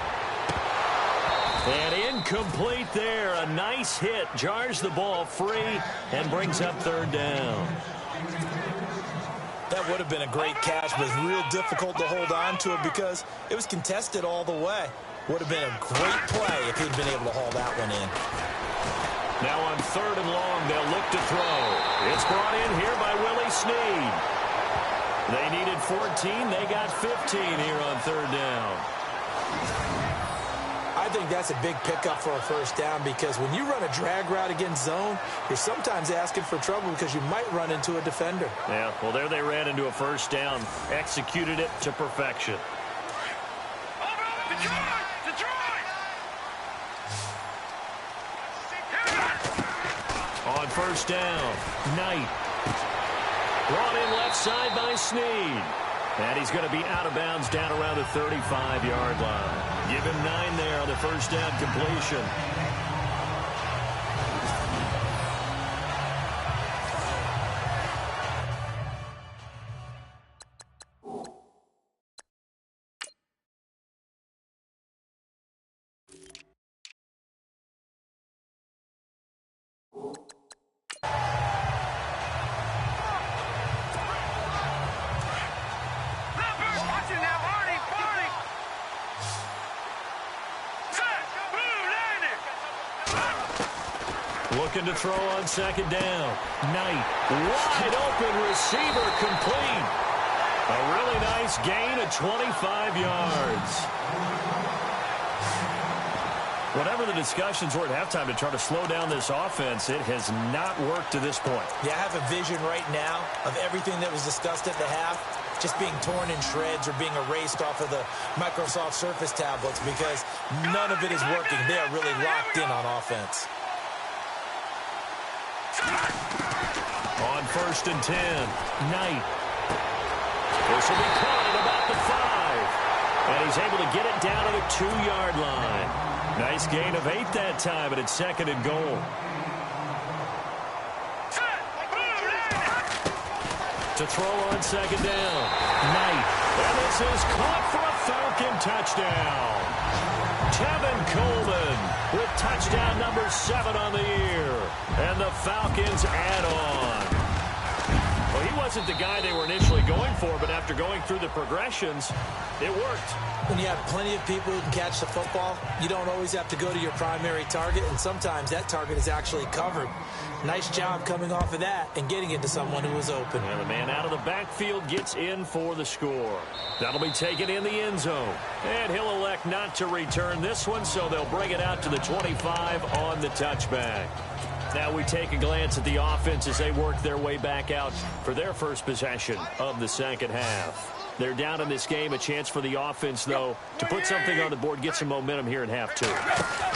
And incomplete there. A nice hit. Jars the ball free and brings up third down. That would have been a great catch, but it's real difficult to hold on to it because it was contested all the way. Would have been a great play if he'd been able to haul that one in. Now on third and long, they'll look to throw. It's brought in here by Willie Snead. They needed 14. They got 15 here on third down. I think that's a big pickup for a first down because when you run a drag route against zone, you're sometimes asking for trouble because you might run into a defender. Yeah, well, there they ran into a first down, executed it to perfection. On first down, Knight. Brought in left side by Snead. And he's going to be out of bounds down around the 35-yard line. Give him 9 there on the first down completion. Looking to throw on second down. Knight, wide open receiver, complete. A really nice gain of 25 yards. Whatever the discussions were at halftime to try to slow down this offense, it has not worked to this point. Yeah, I have a vision right now of everything that was discussed at the half just being torn in shreds or being erased off of the Microsoft Surface tablets because none of it is working. They are really locked in on offense. On first and 10, Knight. This will be caught at about the 5. And he's able to get it down to the 2-yard line. Nice gain of 8 that time, but it's second and goal. To throw on second down, Knight. And this is caught for a Falcon touchdown. Tevin Coleman with touchdown number 7 on the year. And the Falcons add on. Well, he wasn't the guy they were initially going for, but after going through the progressions, it worked. When you have plenty of people who can catch the football, you don't always have to go to your primary target, and sometimes that target is actually covered. Nice job coming off of that and getting it to someone who was open. And the man out of the backfield gets in for the score. That'll be taken in the end zone. And he'll elect not to return this one, so they'll bring it out to the 25 on the touchback. Now we take a glance at the offense as they work their way back out for their first possession of the second half. They're down in this game. A chance for the offense, though, to put something on the board, get some momentum here in half two.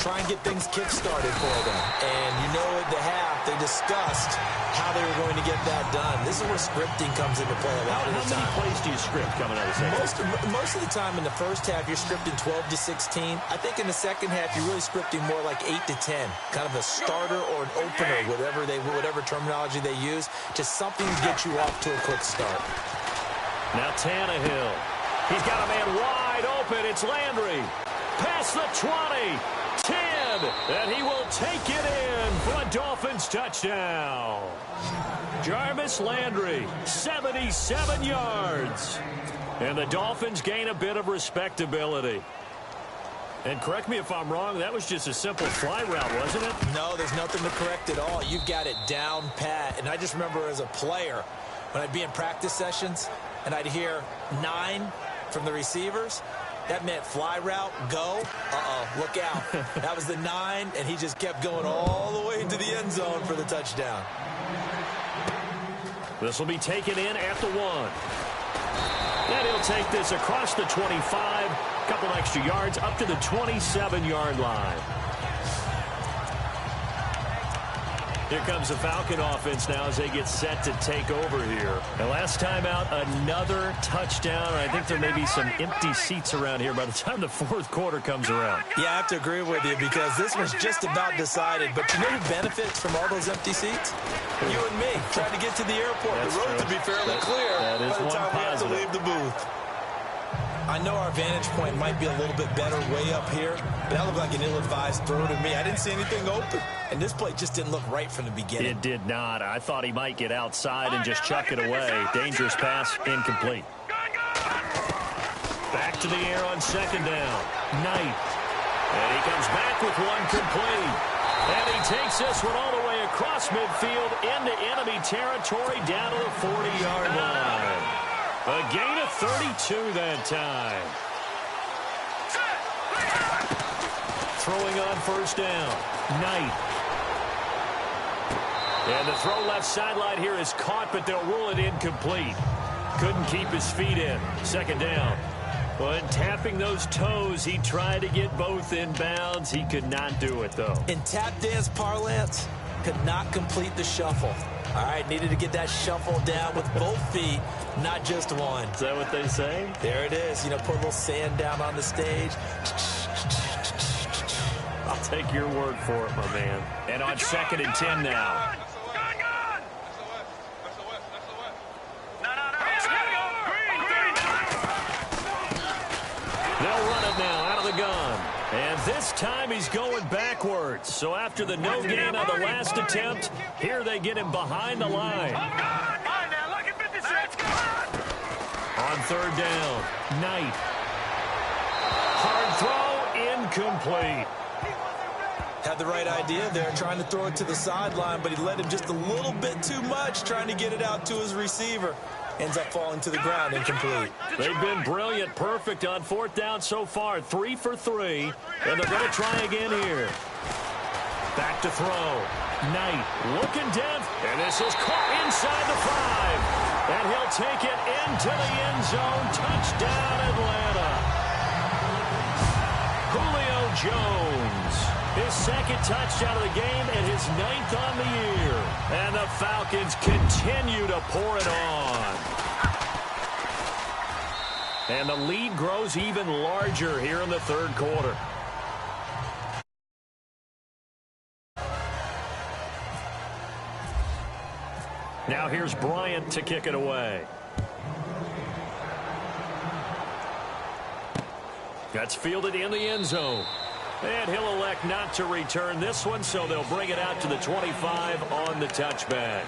Try and get things kick-started for them. And you know at the half, they discussed how they were going to get that done. This is where scripting comes into play a lot of the time. How many plays do you script coming out of the second half? Most of the time in the first half, you're scripting 12 to 16. I think in the second half, you're really scripting more like 8 to 10. Kind of a starter or an opener, whatever terminology they use. Just something to get you off to a quick start. Now Tannehill. He's got a man wide open. It's Landry. Past the 20. 10. And he will take it in for a Dolphins touchdown. Jarvis Landry, 77 yards. And the Dolphins gain a bit of respectability. And correct me if I'm wrong, that was just a simple fly route, wasn't it? No, there's nothing to correct at all. You've got it down pat. And I just remember as a player, when I'd be in practice sessions, and I'd hear 9 from the receivers, that meant fly route, go. Look out. That was the 9, and he just kept going all the way into the end zone for the touchdown. This will be taken in at the 1. And he'll take this across the 25, a couple extra yards, up to the 27-yard line. Here comes the Falcon offense now as they get set to take over here. And last time out, another touchdown. I think there may be some empty seats around here by the time the fourth quarter comes around. Yeah, I have to agree with you because this was just about decided. But you know who benefits from all those empty seats? You and me, trying to get to the airport. That's the road true. to be fairly clear that is by the one time we have to positive. leave the booth. I know our vantage point might be a little bit better way up here, but that looked like an ill-advised throw to me. I didn't see anything open, and this play just didn't look right from the beginning. It did not. I thought he might get outside and just chuck it away. Dangerous pass, incomplete. Back to the air on second down. Knight. And he comes back with one complete. And he takes this one all the way across midfield into enemy territory down to the 40-yard line. A gain of 32 that time. Throwing on first down. Knight. And the throw left sideline here is caught, but they'll rule it incomplete. Couldn't keep his feet in. Second down. But tapping those toes, he tried to get both in bounds. He could not do it, though. In tap dance parlance, could not complete the shuffle. All right, needed to get that shuffle down with both feet, not just one. Is that what they say? There it is. You know, put a little sand down on the stage. I'll take your word for it, my man. And on second and 10 now. They'll run it now out of the gun. And this time he's going backwards. So after the no gain on the last attempt, here they get him behind the line. On third down, Knight. Hard throw, incomplete. Had the right idea there, trying to throw it to the sideline, but he led him just a little bit too much, trying to get it out to his receiver. Ends up falling to the ground, incomplete. They've been brilliant, perfect on fourth down so far. 3 for 3, and they're going to try again here. Back to throw. Knight looking down, and this is caught inside the 5. And he'll take it into the end zone. Touchdown, Atlanta. Julio Jones. His second touchdown of the game and his 9th on the year. And the Falcons continue to pour it on. And the lead grows even larger here in the third quarter. Now here's Bryant to kick it away. That's fielded in the end zone. And he'll elect not to return this one, so they'll bring it out to the 25 on the touchback.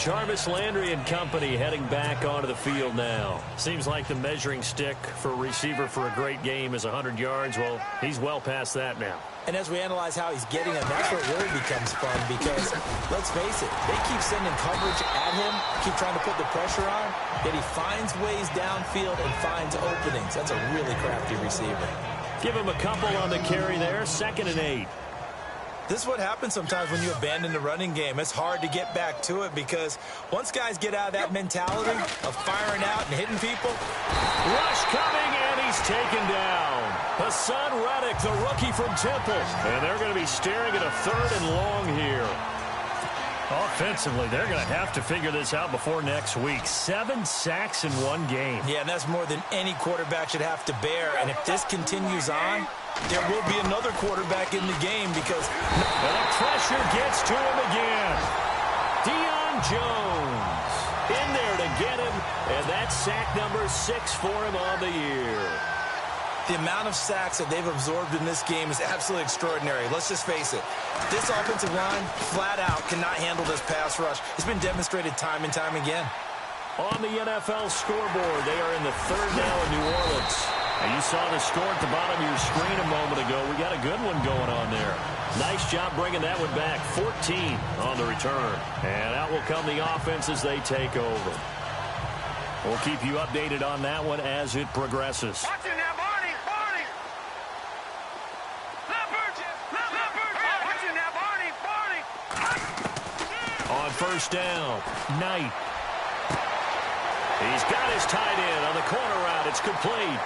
Jarvis Landry and company heading back onto the field now. Seems like the measuring stick for a receiver for a great game is 100 yards. Well, he's well past that now. And as we analyze how he's getting them, that's where it really becomes fun because, let's face it, they keep sending coverage at him, keep trying to put the pressure on, yet he finds ways downfield and finds openings. That's a really crafty receiver. Give him a couple on the carry there, 2nd and 8. This is what happens sometimes when you abandon the running game. It's hard to get back to it because once guys get out of that mentality of firing out and hitting people. Rush coming, and he's taken down. Hassan Reddick, the rookie from Temple. And they're going to be staring at a 3rd and long here. Offensively, they're going to have to figure this out before next week. 7 sacks in one game. Yeah, and that's more than any quarterback should have to bear. And if this continues on, there will be another quarterback in the game because and the pressure gets to him again. Deion Jones in there to get him, and that's sack number 6 for him on the year. The amount of sacks that they've absorbed in this game is absolutely extraordinary. Let's just face it. This offensive line, flat out, cannot handle this pass rush. It's been demonstrated time and time again. On the NFL scoreboard, they are in the 3rd now in New Orleans. And you saw the score at the bottom of your screen a moment ago. We got a good one going on there. Nice job bringing that one back. 14 on the return. And out will come the offense as they take over. We'll keep you updated on that one as it progresses. Watching now, Barney, Barney. Leopard, Leopard. Watching now, Barney, Barney. On 1st down, Knight. He's got his tight end on the corner route. It's complete.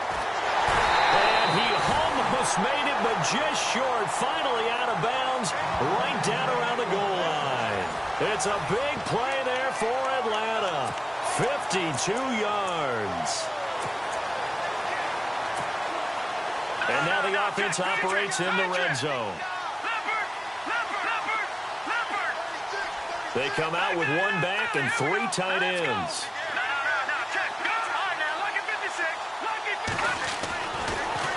And he almost made it, but just short. Finally out of bounds, right down around the goal line. It's a big play there for Atlanta. 52 yards. And now the offense operates in the red zone. They come out with 1 back and 3 tight ends.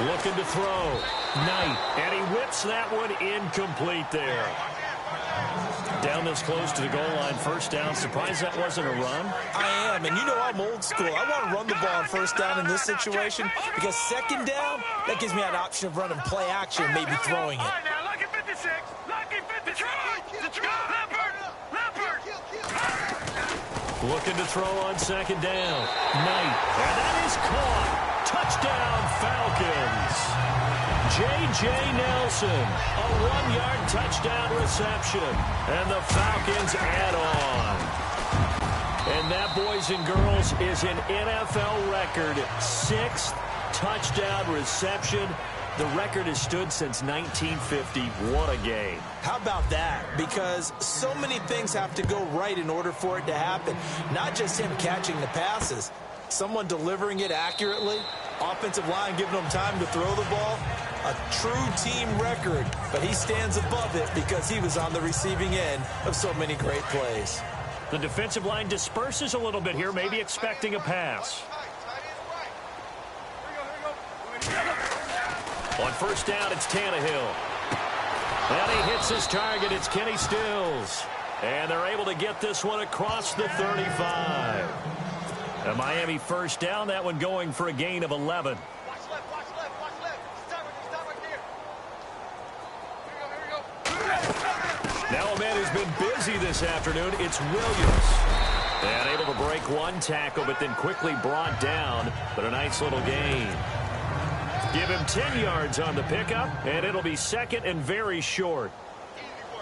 Looking to throw. Knight. And he whips that one incomplete there. Down this close to the goal line. 1st down. Surprised that wasn't a run? I am. And you know I'm old school. I want to run the ball on 1st down in this situation because 2nd down, that gives me an option of running play action and maybe throwing it. Looking to throw on 2nd down. Knight. And that is caught. Touchdown, Falcons. J.J. Nelson, a 1-yard touchdown reception. And the Falcons add on. And that, boys and girls, is an NFL record. 6th touchdown reception. The record has stood since 1950. What a game. How about that? Because so many things have to go right in order for it to happen. Not just him catching the passes. Someone delivering it accurately. Offensive line giving them time to throw the ball. A true team record. But he stands above it because he was on the receiving end of so many great plays. The defensive line disperses a little bit here, maybe expecting a pass. On 1st down, it's Tannehill. And he hits his target. It's Kenny Stills. And they're able to get this one across the 35. A Miami 1st down, that one going for a gain of 11. Watch left, watch left, watch left. Stop right there. Here we go. Now a man who's been busy this afternoon, it's Williams. And able to break 1 tackle, but then quickly brought down. But a nice little gain. Give him 10 yards on the pickup, and it'll be 2nd and very short.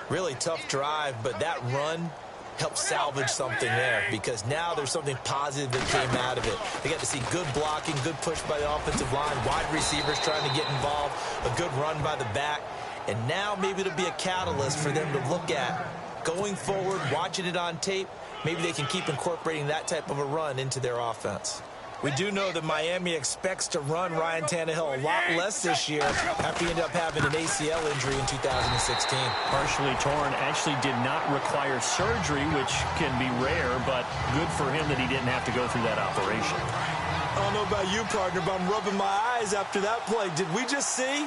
Really tough drive, but that run helped salvage something there because now there's something positive that came out of it. They got to see good blocking, good push by the offensive line, wide receivers trying to get involved, a good run by the back, and now maybe it'll be a catalyst for them to look at going forward, watching it on tape. Maybe they can keep incorporating that type of a run into their offense. We do know that Miami expects to run Ryan Tannehill a lot less this year after he ended up having an ACL injury in 2016. Partially torn, actually did not require surgery, which can be rare, but good for him that he didn't have to go through that operation. I don't know about you, partner, but I'm rubbing my eyes after that play. Did we just see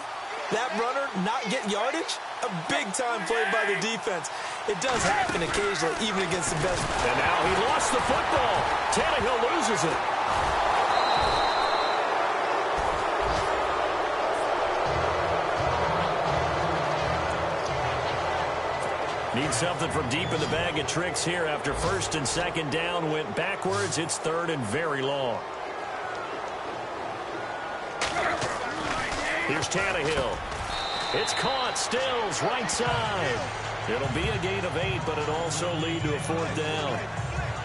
that runner not get yardage? A big-time play by the defense. It does happen occasionally, even against the best. And now he lost the football. Tannehill loses it. Need something from deep in the bag of tricks here after first and second down went backwards. It's third and very long. Here's Tannehill. It's caught. Stills right side. It'll be a gain of 8, but it'll also lead to a fourth down.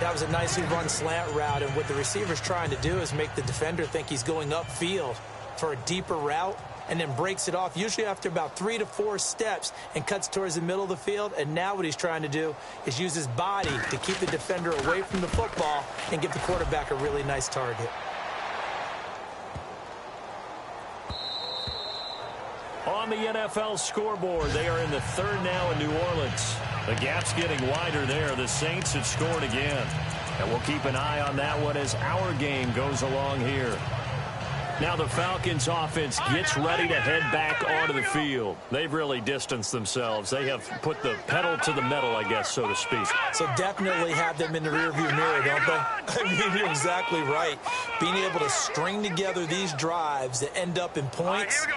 That was a nicely run slant route, and what the receiver's trying to do is make the defender think he's going upfield for a deeper route, and then breaks it off, usually after about 3 to 4 steps, and cuts towards the middle of the field. And now what he's trying to do is use his body to keep the defender away from the football and give the quarterback a really nice target. On the NFL scoreboard, they are in the third now in New Orleans. The gap's getting wider there. The Saints have scored again. And we'll keep an eye on that one as our game goes along here. Now the Falcons offense gets ready to head back onto the field. They've really distanced themselves. They have put the pedal to the metal, I guess, so to speak. So definitely have them in the rearview mirror, don't they? I mean, you're exactly right. Being able to string together these drives that end up in points,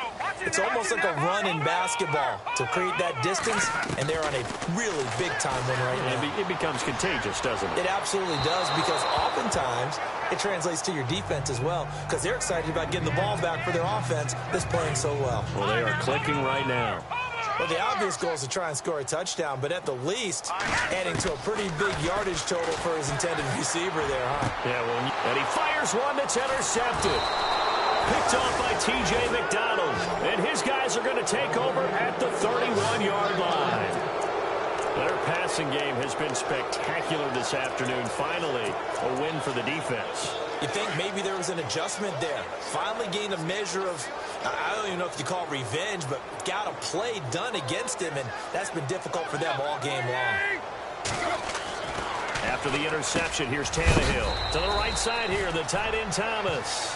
it's almost like a run in basketball to create that distance, and they're on a really big-time one right now. It becomes contagious, doesn't it? It absolutely does, because oftentimes it translates to your defense as well, because they're excited about getting the ball back for their offense that's playing so well. Well, they are clicking right now. Well, the obvious goal is to try and score a touchdown, but at the least, adding to a pretty big yardage total for his intended receiver there, huh? Yeah, well, and he fires one that's intercepted. Picked off by T.J. McDonald, and his guys are going to take over at the 31-yard line. Their passing game has been spectacular this afternoon. Finally, a win for the defense. You think maybe there was an adjustment there. Finally gained a measure of, I don't even know if you call it revenge, but got a play done against him, and that's been difficult for them all game long. After the interception, here's Tannehill. To the right side here, the tight end Thomas.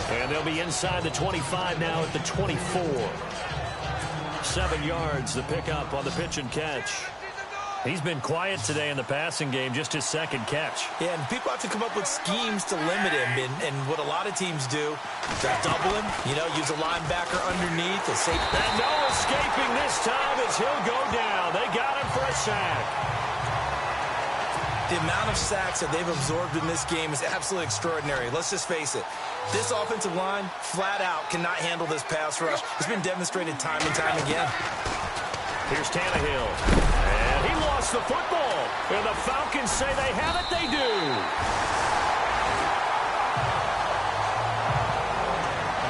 And they'll be inside the 25 now at the 24. 7 yards, the pickup on the pitch and catch. He's been quiet today in the passing game, just his second catch. Yeah, and people have to come up with schemes to limit him, and what a lot of teams do, they'll double him, use a linebacker underneath. And no escaping this time as he'll go down. They got him for a sack. The amount of sacks that they've absorbed in this game is absolutely extraordinary. Let's just face it. This offensive line, flat out, cannot handle this pass rush. It's been demonstrated time and time again. Here's Tannehill. And he lost the football. And the Falcons say they have it. They do.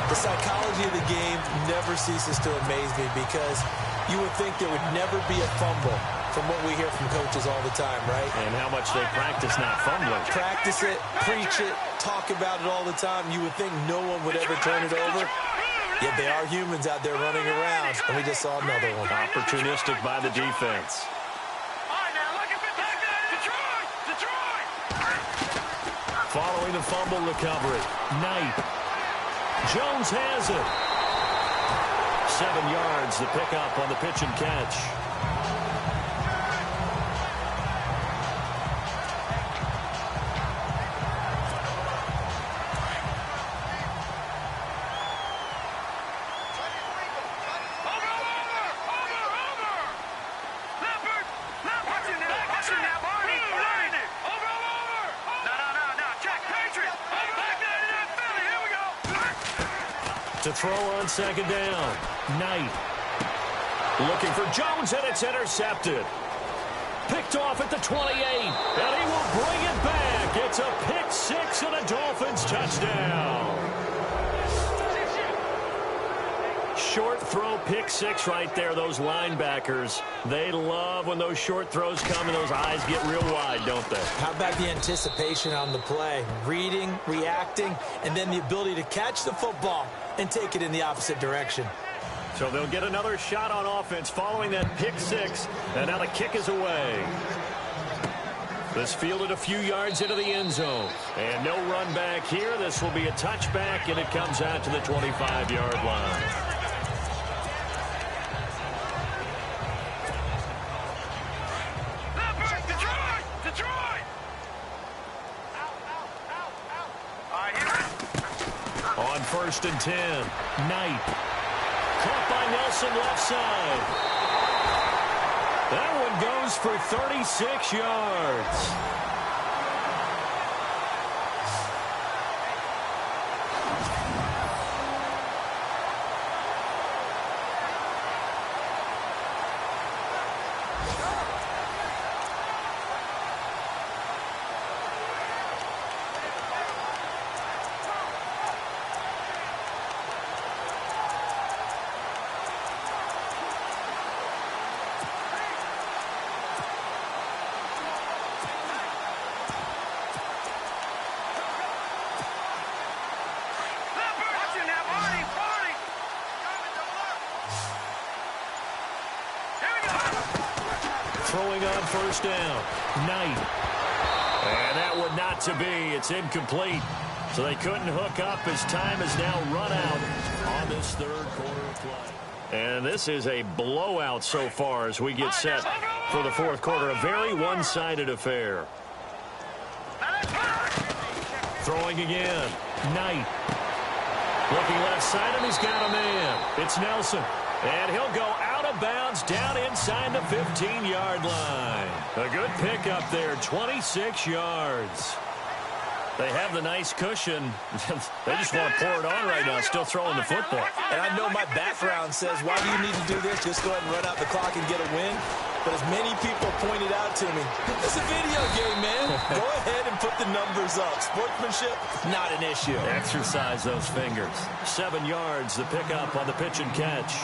The psychology of the game never ceases to amaze me, because you would think there would never be a fumble from what we hear from coaches all the time, right? And how much they practice not fumbling. Practice it, preach it, talk about it all the time. You would think no one would ever turn it over. Yet they are humans out there running around, and we just saw another one. Opportunistic by the defense. Following the fumble recovery, Knight. Jones has it. 7 yards, the pickup on the pitch and catch. To throw on second down. Knight. Looking for Jones, and it's intercepted. Picked off at the 28. And he will bring it back. It's a pick six and a Dolphins touchdown. Short throw, pick six right there. Those linebackers, they love when those short throws come and those eyes get real wide, don't they? How about the anticipation on the play? Reading, reacting, and then the ability to catch the football and take it in the opposite direction. So they'll get another shot on offense following that pick six, and now the kick is away. This fielded a few yards into the end zone. And no run back here. This will be a touchback, and it comes out to the 25-yard line. on 1st and 10. Knight. Caught by Nelson left side. That one goes for 36 yards. Throwing on 1st down. Knight. And that would not to be. It's incomplete. So they couldn't hook up as time has now run out on this 3rd quarter of play. And this is a blowout so far as we get set for the 4th quarter. A very one-sided affair. Throwing again. Knight. Looking left side, and he's got a man. It's Nelson. And he'll go out of bounds down inside the 15-yard line. A good pickup there, 26 yards. They have the nice cushion. They just want to pour it on right now, still throwing the football. And I know my background says, why do you need to do this? Just go ahead and run out the clock and get a win. But as many people pointed out to me, it's a video game, man. Go ahead and put the numbers up. Sportsmanship, not an issue. Exercise those fingers. 7 yards, the pickup on the pitch and catch.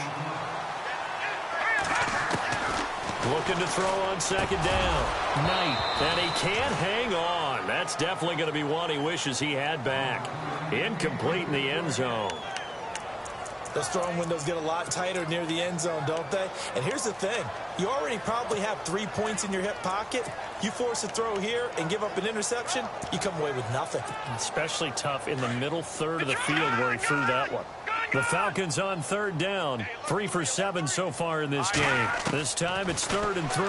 Looking to throw on 2nd down. Knight. And he can't hang on. That's definitely going to be one he wishes he had back. Incomplete in the end zone. Those throwing windows get a lot tighter near the end zone, don't they? And here's the thing. You already probably have 3 points in your hip pocket. You force a throw here and give up an interception, you come away with nothing. Especially tough in the middle third of the field where he threw that one. The Falcons on 3rd down. 3 for 7 so far in this game. This time it's 3rd and 3.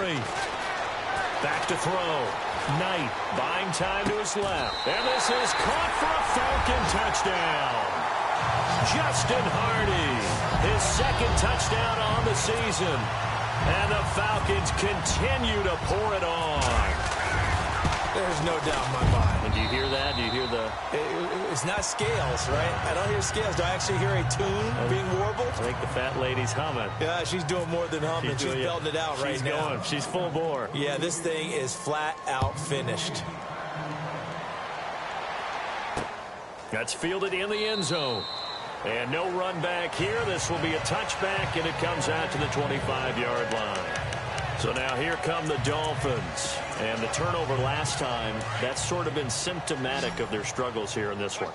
Back to throw. Knight buying time to his left. And this is caught for a Falcon touchdown. Justin Hardy, his 2nd touchdown on the season. And the Falcons continue to pour it on. There's no doubt in my mind. And do you hear that? Do you hear the... It's not scales, right? I don't hear scales. Do I actually hear a tune being warbled? I think the fat lady's humming. Yeah, she's doing more than humming. She's belting it out right now. She's going. She's full bore. Yeah, this thing is flat out finished. That's fielded in the end zone. And no run back here. This will be a touchback, and it comes out to the 25-yard line. So now here come the Dolphins. And the turnover last time, that's sort of been symptomatic of their struggles here in this one.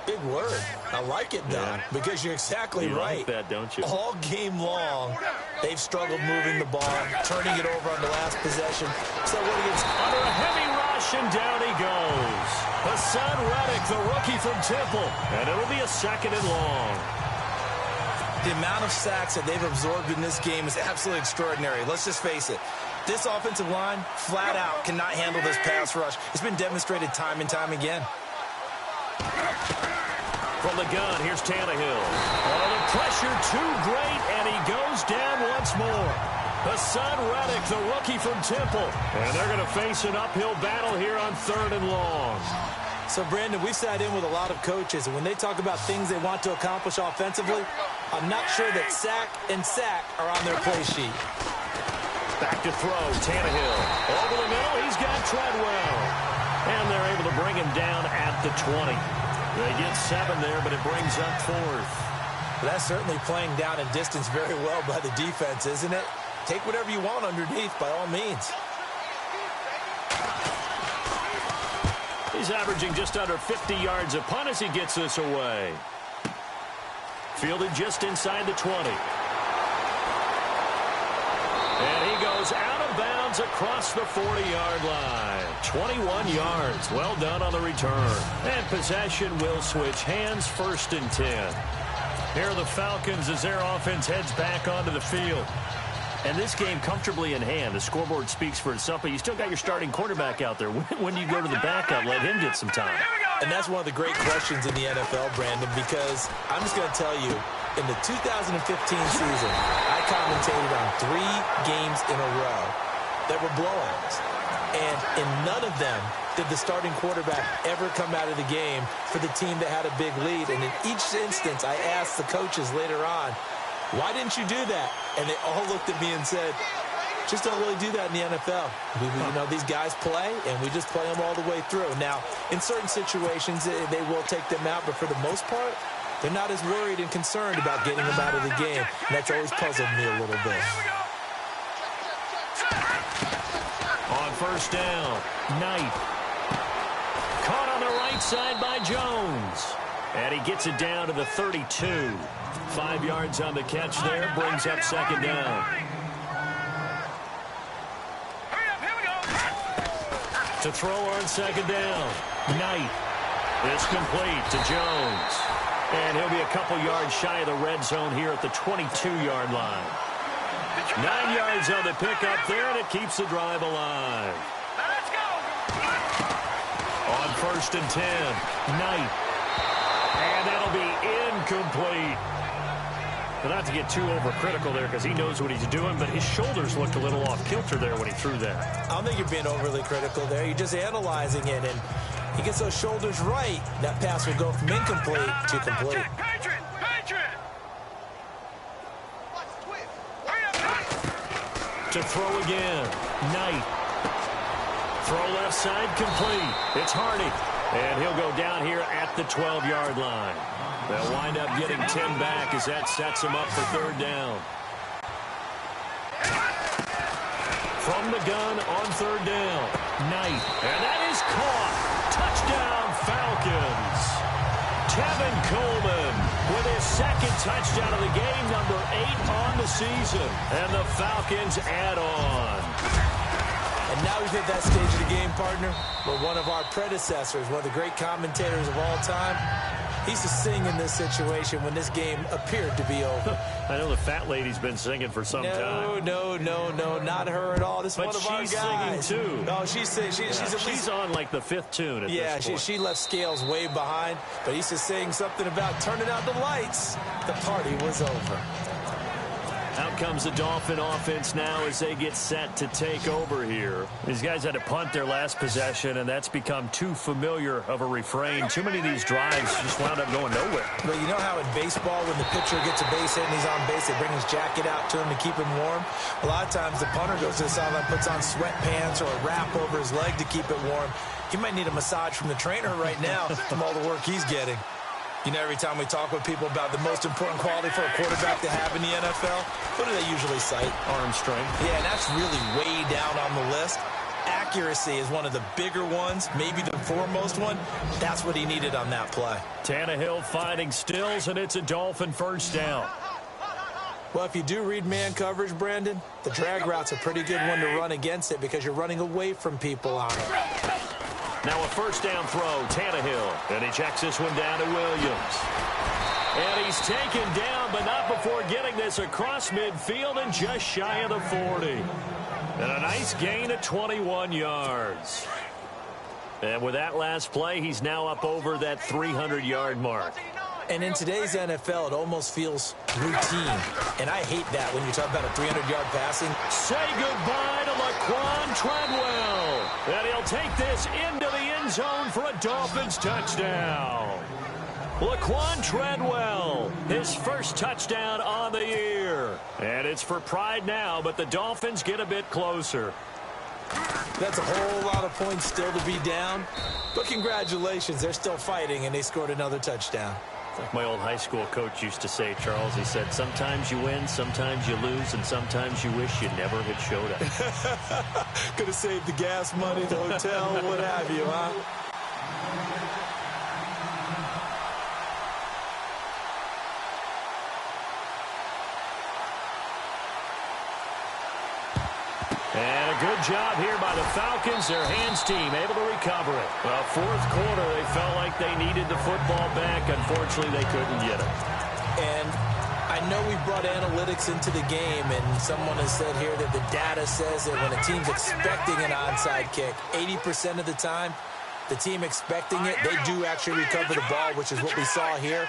Big word. I like it, Don, because you're exactly right. You like that, don't you? All game long, they've struggled moving the ball, turning it over on the last possession. So when he gets under a heavy rush, and down he goes. Hassan Reddick, the rookie from Temple. And it'll be a 2nd and long. The amount of sacks that they've absorbed in this game is absolutely extraordinary. Let's just face it. This offensive line, flat out, cannot handle this pass rush. It's been demonstrated time and time again. From the gun, here's Tannehill. Oh, the pressure too great, and he goes down once more. Hassan Reddick, the rookie from Temple. And they're going to face an uphill battle here on 3rd and long. So, Brandon, we've sat in with a lot of coaches, and when they talk about things they want to accomplish offensively, I'm not sure that sack and sack are on their play sheet. Back to throw, Tannehill. Over the middle, he's got Treadwell. And they're able to bring him down at the 20. They get 7 there, but it brings up 4th. That's certainly playing down in distance very well by the defense, isn't it? Take whatever you want underneath, by all means. He's averaging just under 50 yards a punt as he gets this away. Fielded just inside the 20. And he goes out of bounds across the 40-yard line. 21 yards. Well done on the return. And possession will switch hands, 1st and 10. Here are the Falcons as their offense heads back onto the field. And this game comfortably in hand. The scoreboard speaks for itself, but you still got your starting quarterback out there. When do you go to the backup? Let him get some time. Here we go. And that's one of the great questions in the NFL, Brandon, because I'm just going to tell you, in the 2015 season, I commentated on 3 games in a row that were blowouts. And in none of them did the starting quarterback ever come out of the game for the team that had a big lead. And in each instance, I asked the coaches later on, why didn't you do that? And they all looked at me and said, just don't really do that in the NFL. You know, these guys play, and we just play them all the way through. Now, in certain situations, they will take them out, but for the most part, they're not as worried and concerned about getting them out of the game. And that's always puzzled me a little bit. On first down, Knight. Caught on the right side by Jones. And he gets it down to the 32. 5 yards on the catch there, brings up second down. To throw on second down, Knight. It's complete to Jones. And he'll be a couple yards shy of the red zone here at the 22-yard line. 9 yards on the pickup there, and it keeps the drive alive. Let's go. On first and 10, Knight. And that'll be incomplete. But not to get too overcritical there because he knows what he's doing, but his shoulders looked a little off kilter there when he threw that. I don't think you're being overly critical there. You're just analyzing it, and he gets those shoulders right. That pass will go from incomplete to complete. Patriot. To throw again, Knight. Throw left side, complete. It's Hardy, and he'll go down here at the 12-yard line. They'll wind up getting 10 back as that sets them up for third down. From the gun on third down, Knight. And that is caught. Touchdown, Falcons. Tevin Coleman with his second touchdown of the game, number 8 on the season. And the Falcons add on. And now we've hit that stage of the game, partner, where one of our predecessors, one of the great commentators of all time, he used to sing in this situation when this game appeared to be over. I know the fat lady's been singing for some time. No, not her at all. This is one of our guys. But she's singing, too. No, she's singing. She's on, like, the 5th tune at this point. She left Scales way behind, but he used to sing something about turning out the lights. The party was over. Out comes the Dolphin offense now as they get set to take over here. These guys had to punt their last possession, and that's become too familiar of a refrain. Too many of these drives just wound up going nowhere. Well, you know how in baseball, when the pitcher gets a base hit and he's on base, they bring his jacket out to him to keep him warm? A lot of times the punter goes to the sideline, puts on sweatpants or a wrap over his leg to keep it warm. He might need a massage from the trainer right now from all the work he's getting. You know, every time we talk with people about the most important quality for a quarterback to have in the NFL, what do they usually cite? Arm strength. Yeah, and that's really way down on the list. Accuracy is one of the bigger ones, maybe the foremost one. That's what he needed on that play. Tannehill fighting Stills, and it's a Dolphin first down. Well, if you do read man coverage, Brandon, the drag route's a pretty good one to run against it because you're running away from people on it. Now a first down throw, Tannehill. And he checks this one down to Williams. And he's taken down, but not before getting this across midfield and just shy of the 40. And a nice gain of 21 yards. And with that last play, he's now up over that 300-yard mark. And in today's NFL, it almost feels routine. And I hate that when you talk about a 300-yard passing. Say goodbye to Laquan Treadwell. And he'll take this into the end zone for a Dolphins touchdown. Laquan Treadwell, his first touchdown on the year. And it's for pride now, but the Dolphins get a bit closer. That's a whole lot of points still to be down. But congratulations, they're still fighting, and they scored another touchdown. Like my old high school coach used to say, Charles, he said, sometimes you win, sometimes you lose, and sometimes you wish you never had showed up. Could have saved the gas money, the hotel, what have you, huh? And a good job here by the Falcons. Their hands team able to recover it. Well, fourth quarter, they felt like they needed the football back. Unfortunately, they couldn't get it. And I know we brought analytics into the game, and someone has said here that the data says that when a team's expecting an onside kick, 80% of the time, the team expecting it, they do actually recover the ball, which is what we saw here.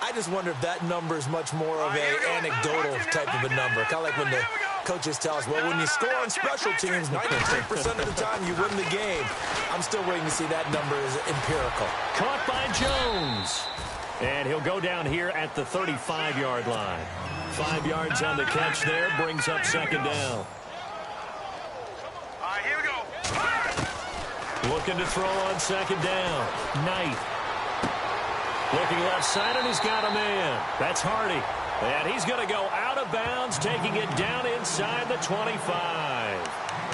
I just wonder if that number is much more of an anecdotal type of a number. Kind of like when the coaches tell us, well, when you score on special teams, 93% of the time you win the game. I'm still waiting to see that number is empirical. Caught by Jones. And he'll go down here at the 35-yard line. 5 yards on the catch there, brings up second down. All right, here we go. Looking to throw on second down. Knight. Looking left side, and he's got a man. That's Hardy. And he's going to go out of bounds, taking it down inside the 25.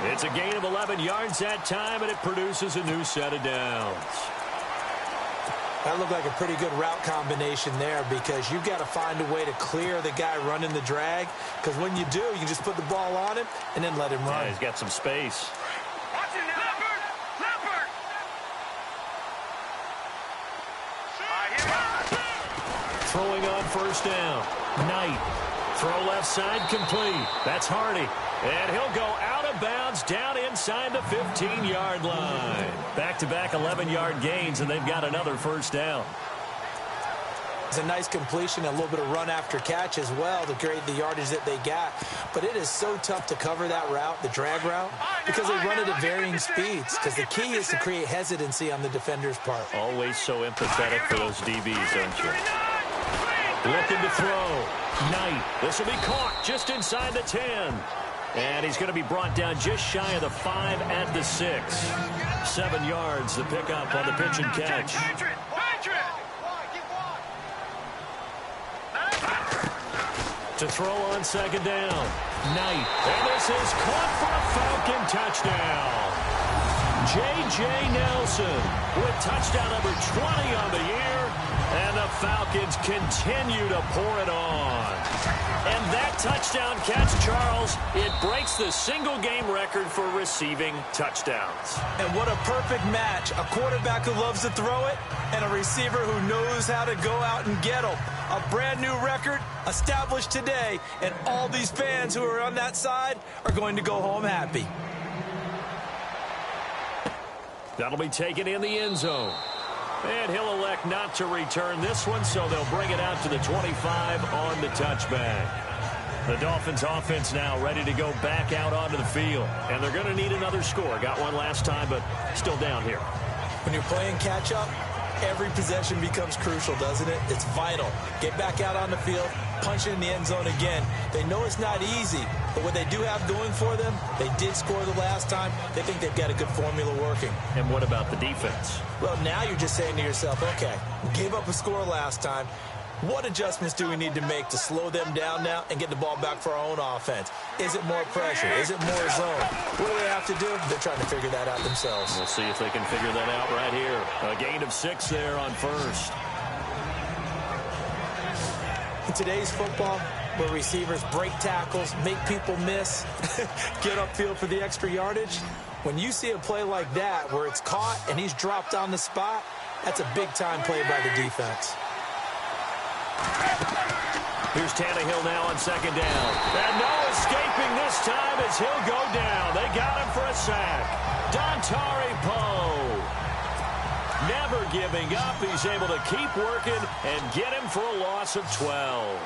It's a gain of 11 yards that time, and it produces a new set of downs. That looked like a pretty good route combination there because you've got to find a way to clear the guy running the drag, because when you do, you can just put the ball on him and then let him run. Yeah, he's got some space. Watch it now. Leopard. Throwing on first down. Knight. Throw left side complete. That's Hardy. And he'll go out of bounds down inside the 15-yard line. Back-to-back 11-yard gains, and they've got another first down. It's a nice completion, a little bit of run after catch as well to create the yardage that they got. But it is so tough to cover that route, the drag route, because they run it at varying speeds. Because the key is to create hesitancy on the defender's part. Always so empathetic for those DBs, don't you? Looking to throw. Knight. This will be caught just inside the 10. And he's going to be brought down just shy of the 5 at the 6. 7 yards, the pickup on the pitch and catch. To throw on second down. Knight. And this is caught for a Falcon touchdown. J.J. Nelson with touchdown number 20 on the year. And the Falcons continue to pour it on. And that touchdown catch, Charles, it breaks the single-game record for receiving touchdowns. And what a perfect match. A quarterback who loves to throw it and a receiver who knows how to go out and get them. A brand-new record established today, and all these fans who are on that side are going to go home happy. That'll be taken in the end zone. And he'll elect not to return this one, so they'll bring it out to the 25 on the touchback. The Dolphins offense now ready to go back out onto the field. And they're going to need another score. Got one last time, but still down here. When you're playing catch-up, every possession becomes crucial, doesn't it? It's vital. Get back out on the field, punch it in the end zone again. They know it's not easy, but what they do have going for them, they did score the last time. They think they've got a good formula working. And what about the defense? Well, now you're just saying to yourself, okay, gave up a score last time. What adjustments do we need to make to slow them down now and get the ball back for our own offense? Is it more pressure? Is it more zone? What do they have to do? They're trying to figure that out themselves. We'll see if they can figure that out right here. A gain of 6 there on first. In today's football, where receivers break tackles, make people miss, get upfield for the extra yardage, when you see a play like that where it's caught and he's dropped on the spot, that's a big-time play by the defense. Here's Tannehill now on second down. And no escaping this time as he'll go down. They got him for a sack. Dontari Poe. Never giving up. He's able to keep working and get him for a loss of 12.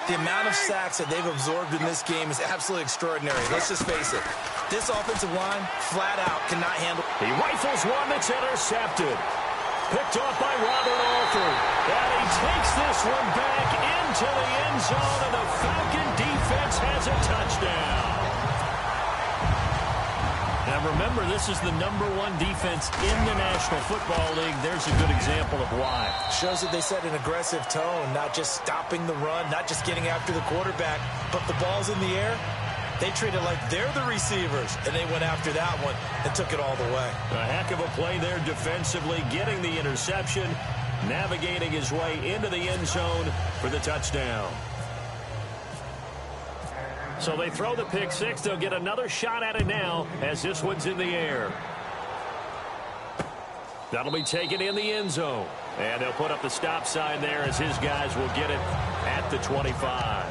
The amount of sacks that they've absorbed in this game is absolutely extraordinary. Let's just face it. This offensive line, flat out, cannot handle. He rifles one that's intercepted. Picked off by Robert Alford. And he takes this one back into the end zone, and the Falcon defense has a touchdown. Now remember, this is the #1 defense in the National Football League. There's a good example of why. Shows that they set an aggressive tone, not just stopping the run, not just getting after the quarterback, but the ball's in the air. They treat it like they're the receivers, and they went after that one and took it all the way. A heck of a play there defensively, getting the interception, navigating his way into the end zone for the touchdown. So they throw the pick six. They'll get another shot at it now as this one's in the air. That'll be taken in the end zone. And they'll put up the stop sign there as his guys will get it at the 25.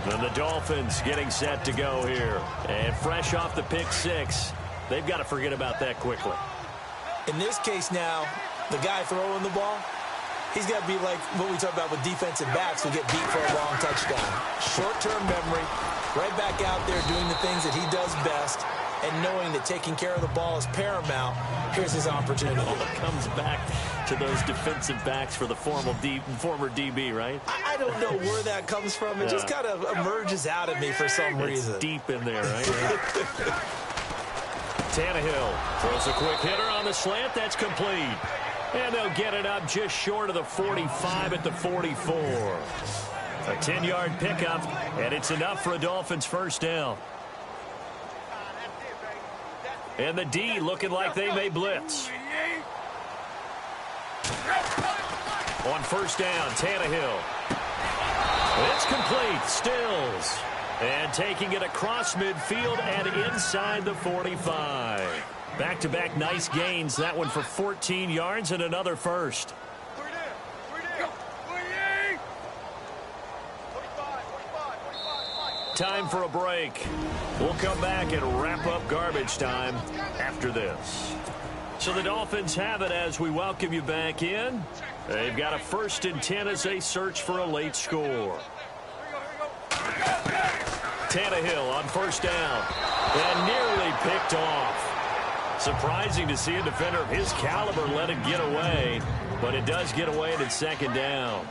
And the Dolphins getting set to go here. And fresh off the pick six, they've got to forget about that quickly. In this case now, the guy throwing the ball, he's got to be like what we talk about with defensive backs who get beat for a long touchdown. Short-term memory, right back out there doing the things that he does best, and knowing that taking care of the ball is paramount. Here's his opportunity. It comes back to those defensive backs for the former DB, right? I don't know where that comes from. It just kind of emerges out of me for some reason. It's deep in there, right? Tannehill throws a quick hitter on the slant. That's complete. And they'll get it up just short of the 45 at the 44. A 10-yard pickup, and it's enough for a Dolphins first down. And the D looking like they may blitz. On first down, Tannehill. It's complete. Stills. And taking it across midfield and inside the 45. Back-to-back nice gains. That one for 14 yards and another first. Time for a break. We'll come back and wrap up garbage time after this. So the Dolphins have it as we welcome you back in. They've got a 1st and 10 as they search for a late score. Tannehill on first down. And nearly picked off. Surprising to see a defender of his caliber let it get away. But it does get away and it's second down.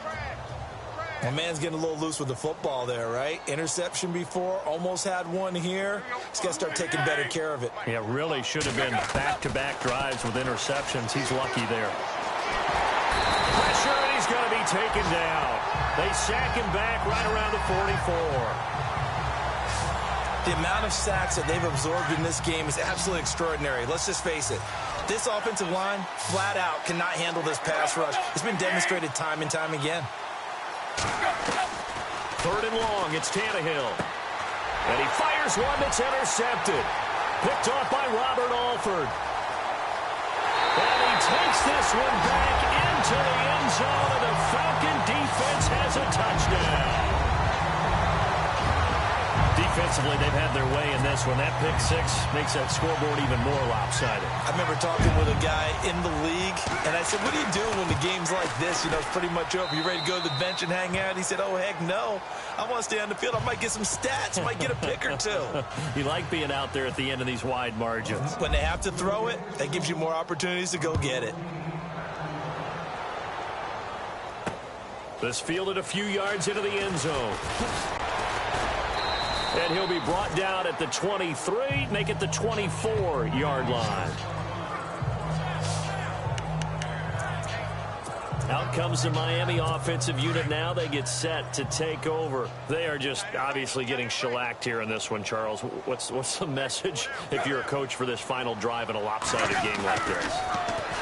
My man's getting a little loose with the football there, right? Interception before, almost had one here. He's got to start taking better care of it. Yeah, really should have been back-to-back drives with interceptions. He's lucky there. Pressure, and he's going to be taken down. They sack him back right around the 44. The amount of sacks that they've absorbed in this game is absolutely extraordinary. Let's just face it. This offensive line, flat out, cannot handle this pass rush. It's been demonstrated time and time again. 3rd and long, it's Tannehill. And he fires one that's intercepted. Picked off by Robert Alford. And he takes this one back into the end zone, and the Falcon defense has a touchdown. Defensively, they've had their way in this one. That pick six makes that scoreboard even more lopsided. I remember talking with a guy in the league, and I said, what do you do when the game's like this? You know, it's pretty much over. You ready to go to the bench and hang out? He said, oh, heck no. I want to stay on the field. I might get some stats. I might get a pick or two. You like being out there at the end of these wide margins. When they have to throw it, that gives you more opportunities to go get it. This fielded a few yards into the end zone. And he'll be brought down at the 23, make it the 24-yard line. Out comes the Miami offensive unit now. They get set to take over. They are just obviously getting shellacked here in this one, Charles. What's the message if you're a coach for this final drive in a lopsided game like this?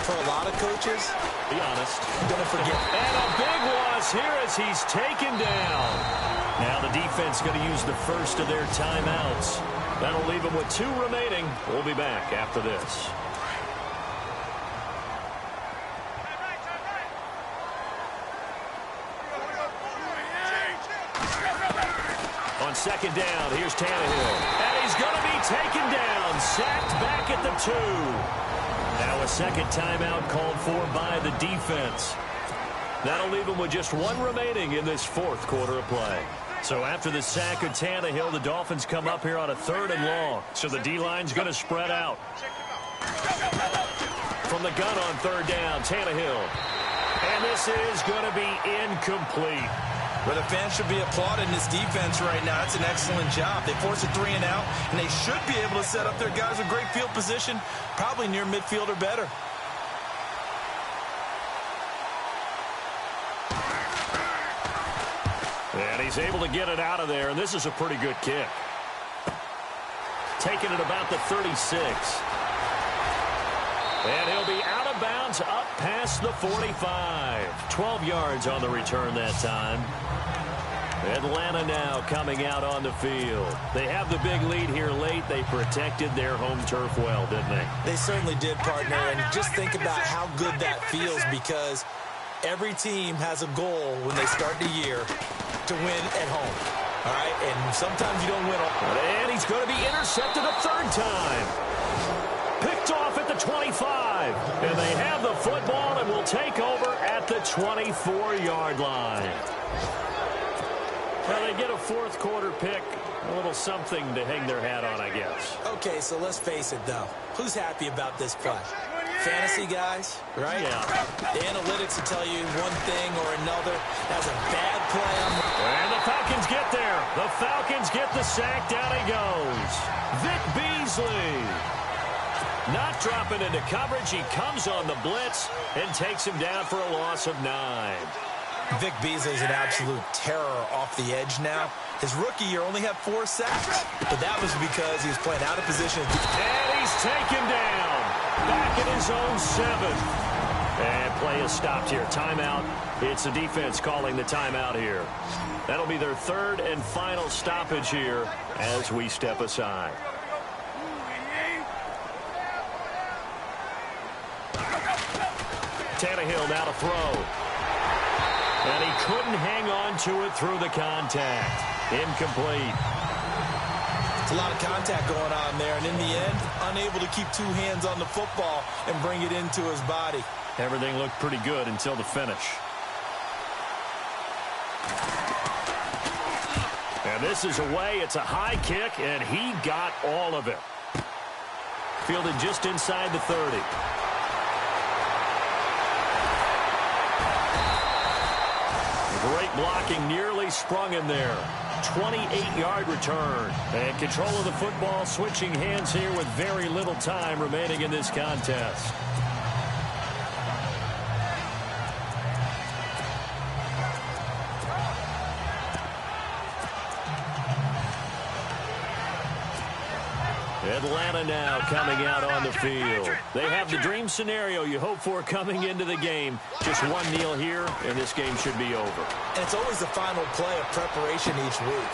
For a lot of coaches, be honest, I'm going to forget. And a big loss here as he's taken down. Now the defense going to use the first of their timeouts. That'll leave them with 2 remaining. We'll be back after this. On second down, here's Tannehill. And he's going to be taken down. Sacked back at the 2. Now a second timeout called for by the defense. That'll leave them with just 1 remaining in this 4th quarter of play. So after the sack of Tannehill, the Dolphins come up here on a 3rd and long. So the D-line's going to spread out. From the gun on 3rd down, Tannehill. And this is going to be incomplete. Well, the fans should be applauding this defense right now. It's an excellent job. They force a 3 and out, and they should be able to set up their guys with great field position, probably near midfield or better. And he's able to get it out of there, and this is a pretty good kick. Taking it about the 36. And he'll be out of bounds up past the 45. 12 yards on the return that time. Atlanta now coming out on the field. They have the big lead here late. They protected their home turf well, didn't they? They certainly did, partner. And just think about how good that feels, because every team has a goal when they start the year to win at home. All right? And sometimes you don't win. And he's going to be intercepted a 3rd time. Picked off at the 25. And they have the football and will take over at the 24-yard line. Well, they get a fourth quarter pick. A little something to hang their hat on, I guess. Okay, so let's face it, though. Who's happy about this play? Fantasy guys, right? Yeah. The analytics will tell you one thing or another. That's a bad play. And the Falcons get there. The Falcons get the sack. Down he goes. Vic Beasley. Not dropping into coverage. He comes on the blitz and takes him down for a loss of 9. Vic Beasley is an absolute terror off the edge now. His rookie year only had 4 sacks, but that was because he was playing out of position. And he's taken down. Back in his own 7. And play is stopped here. Timeout. It's the defense calling the timeout here. That'll be their 3rd and final stoppage here as we step aside. Tannehill now to throw. And he couldn't hang on to it through the contact. Incomplete. It's a lot of contact going on there, and in the end, unable to keep 2 hands on the football and bring it into his body. Everything looked pretty good until the finish. And this is away. It's a high kick, and he got all of it. Fielded just inside the 30. Great blocking, nearly sprung him there. 28-yard return. And control of the football, switching hands here with very little time remaining in this contest. Atlanta now coming out on the field. They have the dream scenario you hope for coming into the game. Just one kneel here, and this game should be over. And it's always the final play of preparation each week.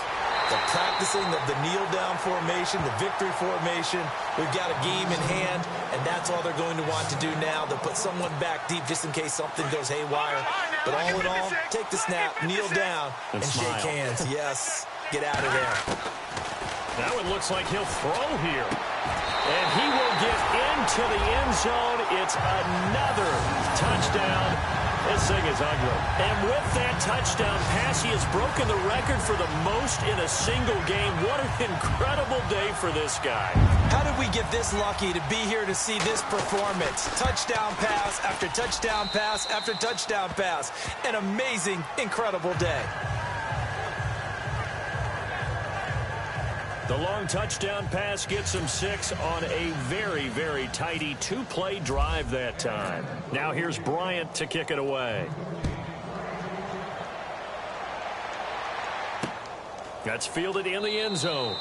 The practicing of the kneel-down formation, the victory formation. We've got a game in hand, and that's all they're going to want to do now. They'll put someone back deep just in case something goes haywire. But all in all, take the snap, kneel down, and shake hands. Yes, get out of there. Now it looks like he'll throw here. And he will get into the end zone. It's another touchdown. This thing is ugly. And with that touchdown pass, he has broken the record for the most in a single game. What an incredible day for this guy. How did we get this lucky to be here to see this performance? Touchdown pass after touchdown pass after touchdown pass. An amazing, incredible day. The long touchdown pass gets him 6 on a very, very tidy 2-play drive that time. Now here's Bryant to kick it away. That's fielded in the end zone.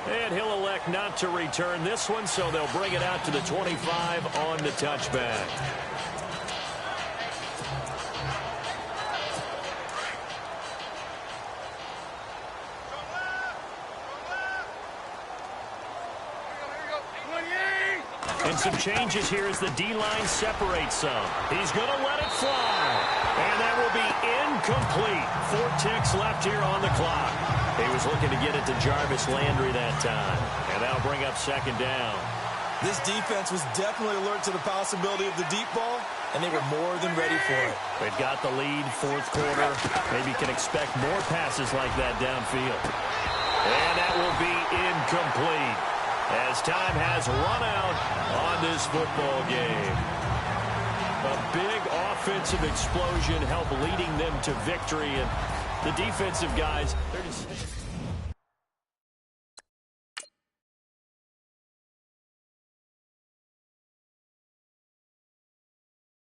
And he'll elect not to return this one, so they'll bring it out to the 25 on the touchback. And some changes here as the D-line separates some. He's going to let it fly. And that will be incomplete. 4 ticks left here on the clock. He was looking to get it to Jarvis Landry that time. And that'll bring up 2nd down. This defense was definitely alert to the possibility of the deep ball, and they were more than ready for it. They've got the lead, 4th quarter. Maybe can expect more passes like that downfield. And that will be incomplete, as time has run out on this football game. A big offensive explosion helped leading them to victory, and the defensive guys, 36.